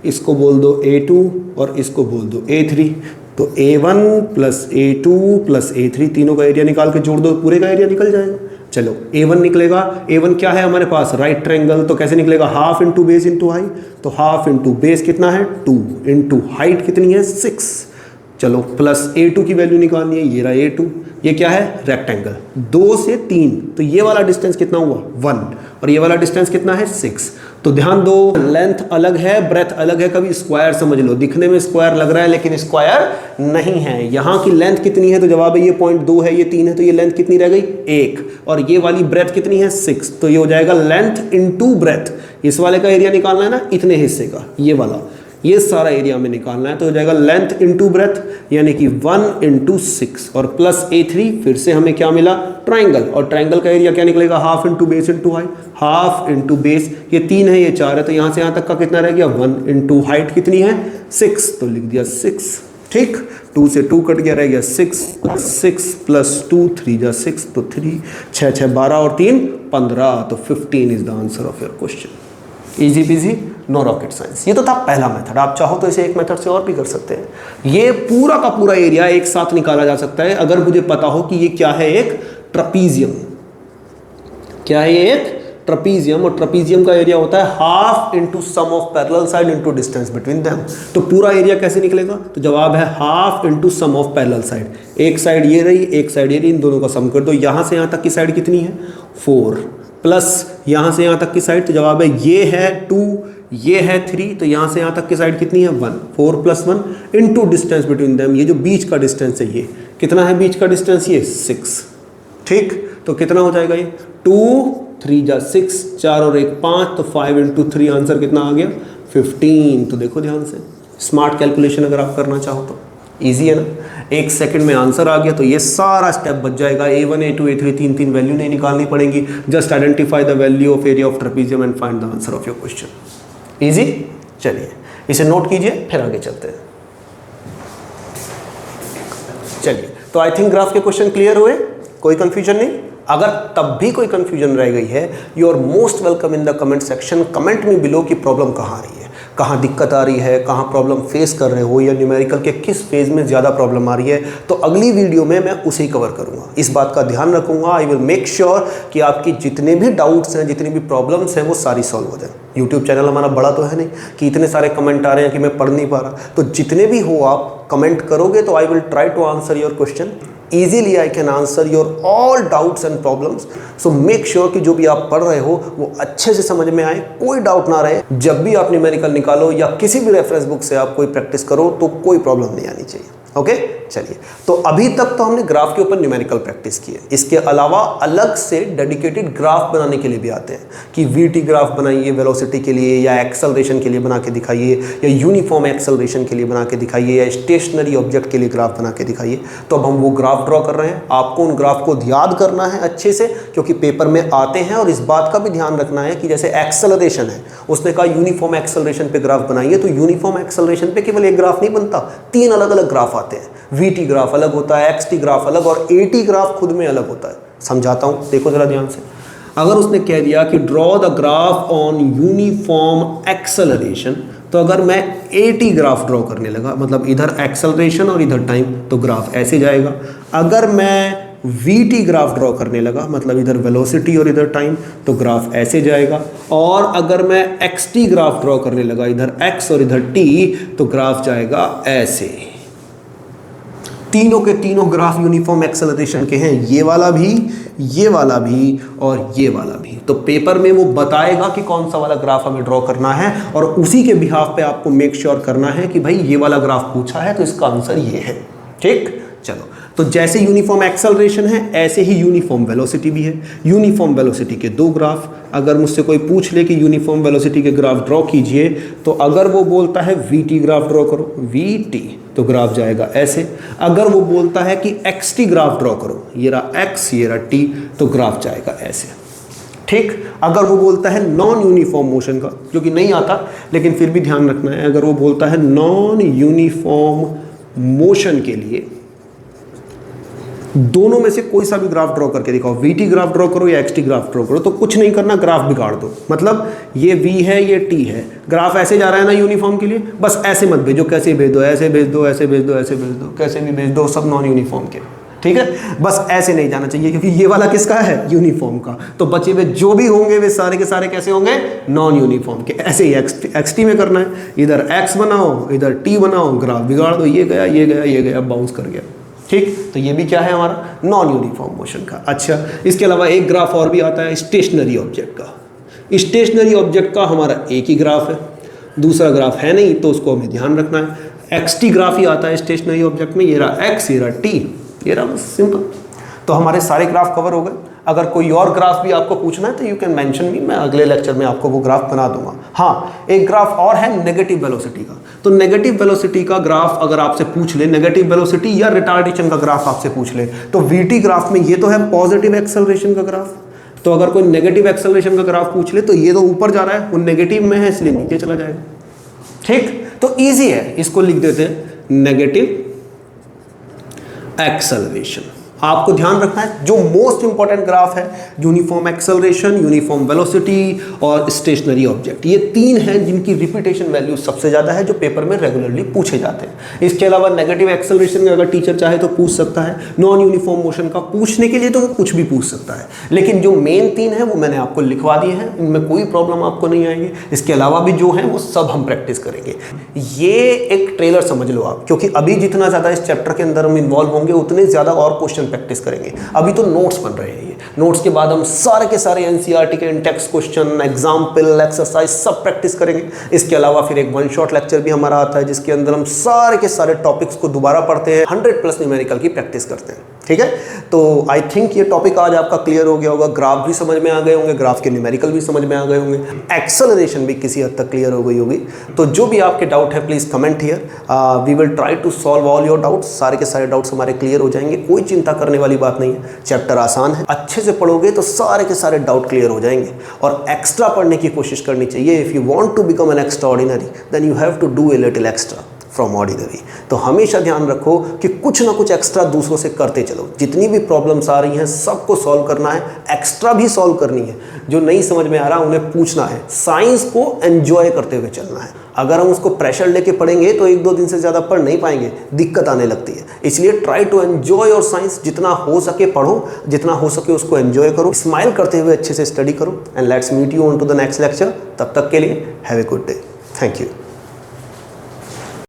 इसको बोल दो A2 और इसको बोल दो A3। तो A1 plus A2 plus A3, तीनों का एरिया निकाल के जोड़ दो, पूरे का एरिया निकल जाएगा। चलो A1 निकलेगा, A1 क्या है हमारे पास, राइट ट्रायंगल, तो कैसे निकलेगा, half into base into height. तो हाफ इंटू बेस कितना है 2 इंटू हाइट कितनी है 6। चलो प्लस A2 की वैल्यू निकालनी है, ये रहा A2, ये क्या है रेक्टेंगल, 2 से 3, तो ये वाला डिस्टेंस कितना हुआ 1, और ये वाला डिस्टेंस कितना है 6। तो ध्यान दो, लेंथ अलग है, ब्रेथ अलग है, कभी स्क्वायर समझ लो, दिखने में स्क्वायर लग रहा है लेकिन स्क्वायर नहीं है। यहाँ की लेंथ कितनी है, तो जवाब है ये 0.2 है, ये 3 है, तो ये लेंथ कितनी रह गई 1, और ये वाली ब्रेथ कितनी है 6, तो ये हो जाएगा लेंथ इनटू ब्रेथ। इस वाले का एरिया निकालना है ना, इतने हिस्से का, ये वाला, ये सारा एरिया में निकालना है, तो हो जाएगा लेंथ इंटू ब्रेथ, यानी कि 1 इंटू 6 और प्लस A3, फिर से हमें क्या मिला ट्रायंगल, और ट्रायंगल का एरिया क्या निकलेगा, half into base into height, half into base, ये 3 है ये 4 है, तो यहाँ से यहाँ तक का कितना रह गया 1 इंटू हाइट कितनी है 6, तो लिख दिया 6। ठीक, 2 से 2 कट गया, रह गया 6 प्लस 2, 3 जा 6, तो 3 6 6 12 और 3 15, तो 15 is the answer of your question. Easy peasy, no rocket science. ये तो था पहला मेथड, आप चाहो तो इसे एक मेथड से और भी कर सकते हैं। ये पूरा का पूरा एरिया एक साथ निकाला जा सकता है अगर मुझे पता हो कि ये क्या है, एक ट्रपीजियम। क्या है ये, एक ट्रपीजियम, और ट्रपीजियम का एरिया होता है half into sum of parallel side into distance between them. तो पूरा एरिया कैसे निकलेगा? तो जवाब है half into sum of parallel side. एक साइड ये रही, एक साइड ये रही, इन दोनों का सम कर दो। यहाँ से यहाँ तक की साइड कितनी है? 4 प्लस यहाँ से यहाँ तक की साइड, तो जवाब है ये है 2, ये है 3, तो यहाँ से यहाँ तक की साइड कितनी है? 1। 4 + 1 इंटू डिस्टेंस बिटवीन देम, ये जो बीच का डिस्टेंस है ये कितना है? बीच का डिस्टेंस ये 6। ठीक, तो कितना हो जाएगा ये? 2 3 जा 6, 4 और 1 5, तो 5 × 3 आंसर कितना आ गया? 15। तो देखो ध्यान से, स्मार्ट कैलकुलेशन अगर आप करना चाहो तो ईजी है ना, 1 सेकंड में आंसर आ गया। तो ये सारा स्टेप बच जाएगा। A1 A2 A3 तीन वैल्यू नहीं निकालनी पड़ेंगी। Just identify the value of area of trapezium and find the answer of your question. Easy. चलिए इसे नोट कीजिए, फिर आगे चलते हैं। चलिए, तो आई थिंक ग्राफ के क्वेश्चन क्लियर हुए, कोई कंफ्यूजन नहीं। अगर तब भी कोई कंफ्यूजन रह गई है, you are most welcome in the comment section. Comment में बिलो की प्रॉब्लम कहाँ आ रही है, कहाँ दिक्कत आ रही है, कहाँ प्रॉब्लम फेस कर रहे हो, या न्यूमेरिकल के किस फेज में ज़्यादा प्रॉब्लम आ रही है, तो अगली वीडियो में मैं उसे कवर करूँगा। इस बात का ध्यान रखूँगा। आई विल मेक श्योर कि आपकी जितने भी डाउट्स हैं, जितनी भी प्रॉब्लम्स हैं, वो सारी सॉल्व हो जाए। यूट्यूब चैनल हमारा बड़ा तो है नहीं कि इतने सारे कमेंट आ रहे हैं कि मैं पढ़ नहीं पा रहा। तो जितने भी हो आप कमेंट करोगे तो I will try to answer your question easily। I can answer your all doubts and problems, so make sure कि जो भी आप पढ़ रहे हो वो अच्छे से समझ में आए, कोई डाउट ना रहे। जब भी आप न्यूमेरिकल निकालो या किसी भी रेफरेंस बुक से आप कोई प्रैक्टिस करो तो कोई प्रॉब्लम नहीं आनी चाहिए। ओके, चलिए, तो अभी तक तो हमने ग्राफ के ऊपर न्यूमेरिकल प्रैक्टिस की है। इसके अलावा अलग से डेडिकेटेड ग्राफ बनाने के लिए भी आते हैं कि वीटी ग्राफ बनाइए वेलोसिटी के लिए, या एक्सेलरेशन के लिए बना के दिखाइए, या यूनिफॉर्म एक्सेलरेशन के लिए बना के दिखाइए, या स्टेशनरी ऑब्जेक्ट के लिए ग्राफ बना के दिखाइए। तो अब हम वो ग्राफ ड्रॉ कर रहे हैं। आपको उन ग्राफ को याद करना है अच्छे से, क्योंकि पेपर में आते हैं। और इस बात का भी ध्यान रखना है कि जैसे एक्सेलरेशन है, उसने कहा यूनिफॉर्म एक्सेलरेशन पे ग्राफ बनाइए, तो यूनिफॉर्म एक्सेलरेशन पे केवल एक ग्राफ नहीं बनता, 3 अलग अलग ग्राफ आते हैं। वीटी ग्राफ अलग होता है, एक्सटी ग्राफ अलग, और एटी ग्राफ खुद में अलग होता है। समझाता हूं, देखो जरा ध्यान से। अगर उसने कह दिया कि draw the graph on uniform acceleration, तो अगर मैं एटी ग्राफ ड्रॉ करने लगा, मतलब इधर एक्सेलरेशन और इधर टाइम, तो ग्राफ ऐसे जाएगा। अगर मैं वीटी ग्राफ ड्रॉ करने लगा, मतलब इधर वेलोसिटी और इधर टाइम, तो ग्राफ ऐसे जाएगा। और अगर मैं एक्सटी ग्राफ ड्रॉ करने लगा, इधर एक्स और इधर टी, तो ग्राफ जाएगा ऐसे। तीनों के तीनों ग्राफ यूनिफॉर्म एक्सेलरेशन के हैं, ये वाला भी, ये वाला भी और ये वाला भी। तो पेपर में वो बताएगा कि कौन सा वाला ग्राफ हमें ड्रॉ करना है, और उसी के बिहाफ पे आपको मेक श्योर करना है कि भाई ये वाला ग्राफ पूछा है तो इसका आंसर ये है। ठीक, चलो, तो जैसे यूनिफॉर्म एक्सेलरेशन है ऐसे ही यूनिफॉर्म वेलोसिटी भी है। यूनिफॉर्म वेलोसिटी के 2 ग्राफ। अगर मुझसे कोई पूछ ले कि यूनिफॉर्म वेलोसिटी के ग्राफ ड्रॉ कीजिए, तो अगर वो बोलता है वीटी ग्राफ ड्रॉ करो, वीटी, तो ग्राफ जाएगा ऐसे। अगर वो बोलता है कि एक्सटी ग्राफ ड्रॉ करो, ये रहा एक्स, ये रहा टी, तो ग्राफ जाएगा ऐसे। ठीक, अगर वो बोलता है नॉन यूनिफॉर्म मोशन का, जो कि नहीं आता लेकिन फिर भी ध्यान रखना है, अगर वो बोलता है नॉन यूनिफॉर्म मोशन के लिए दोनों में से कोई सा भी ग्राफ ड्रॉ करके दिखाओ, वीटी ग्राफ ड्रॉ करो या एक्सटी ग्राफ ड्रॉ करो, तो कुछ नहीं करना, ग्राफ बिगाड़ दो। मतलब ये वी है, ये टी है, ग्राफ ऐसे जा रहा है ना यूनिफॉर्म के लिए, बस ऐसे मत भेजो, कैसे भेज दो, ऐसे भेज दो, ऐसे भेज दो, ऐसे भेज दो, कैसे भी भेज दो, सब नॉन यूनिफॉर्म के। ठीक है, बस ऐसे नहीं जाना चाहिए, क्योंकि ये वाला किसका है? यूनिफॉर्म का। तो बचे हुए जो भी होंगे वे सारे के सारे कैसे होंगे? नॉन यूनिफॉर्म के। ऐसे ही एक्सटी में करना है, इधर एक्स बनाओ, इधर टी बनाओ, ग्राफ बिगाड़ दो, ये गया, ये गया, ये गया, बाउंस कर गया। ठीक, तो ये भी क्या है हमारा? नॉन यूनिफॉर्म मोशन का। अच्छा, इसके अलावा एक ग्राफ और भी आता है स्टेशनरी ऑब्जेक्ट का। स्टेशनरी ऑब्जेक्ट का हमारा एक ही ग्राफ है, दूसरा ग्राफ है नहीं, तो उसको हमें ध्यान रखना है। एक्सटी ग्राफ ही आता है स्टेशनरी ऑब्जेक्ट में, ये रहा एक्स, ये रहा टी, ये रहा, बस सिंपल। तो हमारे सारे ग्राफ कवर हो गए। अगर कोई और ग्राफ भी आपको पूछना है तो यू कैन मेंशन मी, मैं अगले लेक्चर में आपको वो ग्राफ बना दूंगा। हाँ, एक ग्राफ और है नेगेटिव वेलोसिटी का। तो नेगेटिव वेलोसिटी का ग्राफ अगर आपसे पूछ ले, नेगेटिव वेलोसिटी या रिटार्डेशन का ग्राफ आपसे पूछ ले, तो वीटी ग्राफ में ये तो है पॉजिटिव एक्सेलरेशन का ग्राफ। तो अगर कोई नेगेटिव एक्सेलरेशन का ग्राफ पूछ ले, तो ये तो ऊपर जा रहा है, वो नेगेटिव में है इसलिए नीचे चला जाएगा। ठीक, तो ईजी है, इसको लिख देते हैं नेगेटिव एक्सेलरेशन। आपको ध्यान रखना है जो मोस्ट इंपॉर्टेंट ग्राफ है, यूनिफॉर्म एक्सेलरेशन, यूनिफॉर्म वेलोसिटी और स्टेशनरी ऑब्जेक्ट, ये तीन हैं जिनकी रिपीटेशन वैल्यू सबसे ज़्यादा है, जो पेपर में रेगुलरली पूछे जाते हैं। इसके अलावा नेगेटिव एक्सेलरेशन का अगर टीचर चाहे तो पूछ सकता है, नॉन यूनिफॉर्म मोशन का पूछने के लिए तो वो कुछ भी पूछ सकता है, लेकिन जो मेन तीन है वो मैंने आपको लिखवा दिए हैं, इनमें कोई प्रॉब्लम आपको नहीं आएगी। इसके अलावा भी जो है वो सब हम प्रैक्टिस करेंगे। ये एक ट्रेलर समझ लो आप, क्योंकि अभी जितना ज़्यादा इस चैप्टर के अंदर हम इन्वॉल्व होंगे उतने ज़्यादा और क्वेश्चन प्रैक्टिस करेंगे। अभी तो नोट्स बन रहे हैं, ये नोट्स के बाद हम सारे के सारे एनसीईआरटी के टेक्स्ट क्वेश्चन, एग्जाम्पल, एक्सरसाइज सब प्रैक्टिस करेंगे। इसके अलावा फिर एक वन शॉट लेक्चर भी हमारा आता है जिसके अंदर हम सारे के सारे टॉपिक्स को दोबारा पढ़ते हैं, 100+ न्यूमेरिकल की प्रैक्टिस करते हैं। ठीक है, तो आई थिंक ये टॉपिक आज आपका क्लियर हो गया होगा। ग्राफ भी समझ में आ गए होंगे, ग्राफ के न्यूमेरिकल भी समझ में आ गए होंगे, एक्सेलरेशन भी किसी हद तक क्लियर हो गई होगी। तो जो भी आपके डाउट है please comment here, we will try to solve all your doubts. सारे के सारे डाउट्स हमारे क्लियर हो जाएंगे, कोई चिंता करने वाली बात नहीं है। चैप्टर आसान है, अच्छे से पढ़ोगे तो सारे के सारे डाउट क्लियर हो जाएंगे। और एक्स्ट्रा पढ़ने की कोशिश करनी चाहिए। If you want to become an extraordinary then you have to do a little extra from ordinary. तो हमेशा ध्यान रखो कि कुछ ना कुछ एक्स्ट्रा दूसरों से करते चलो। जितनी भी प्रॉब्लम्स आ रही हैं सबको सॉल्व करना है, एक्स्ट्रा भी सॉल्व करनी है। जो नहीं समझ में आ रहा उन्हें पूछना है। साइंस को एंजॉय करते हुए चलना है। अगर हम उसको प्रेशर लेके पढ़ेंगे तो 1-2 दिन से ज़्यादा पढ़ नहीं पाएंगे, दिक्कत आने लगती है। इसलिए try to enjoy your science, जितना हो सके पढ़ो, जितना हो सके उसको एंजॉय करो, स्माइल करते हुए अच्छे से स्टडी करो। And let's meet you on to the next lecture. तब तक के लिए have a good day. Thank you.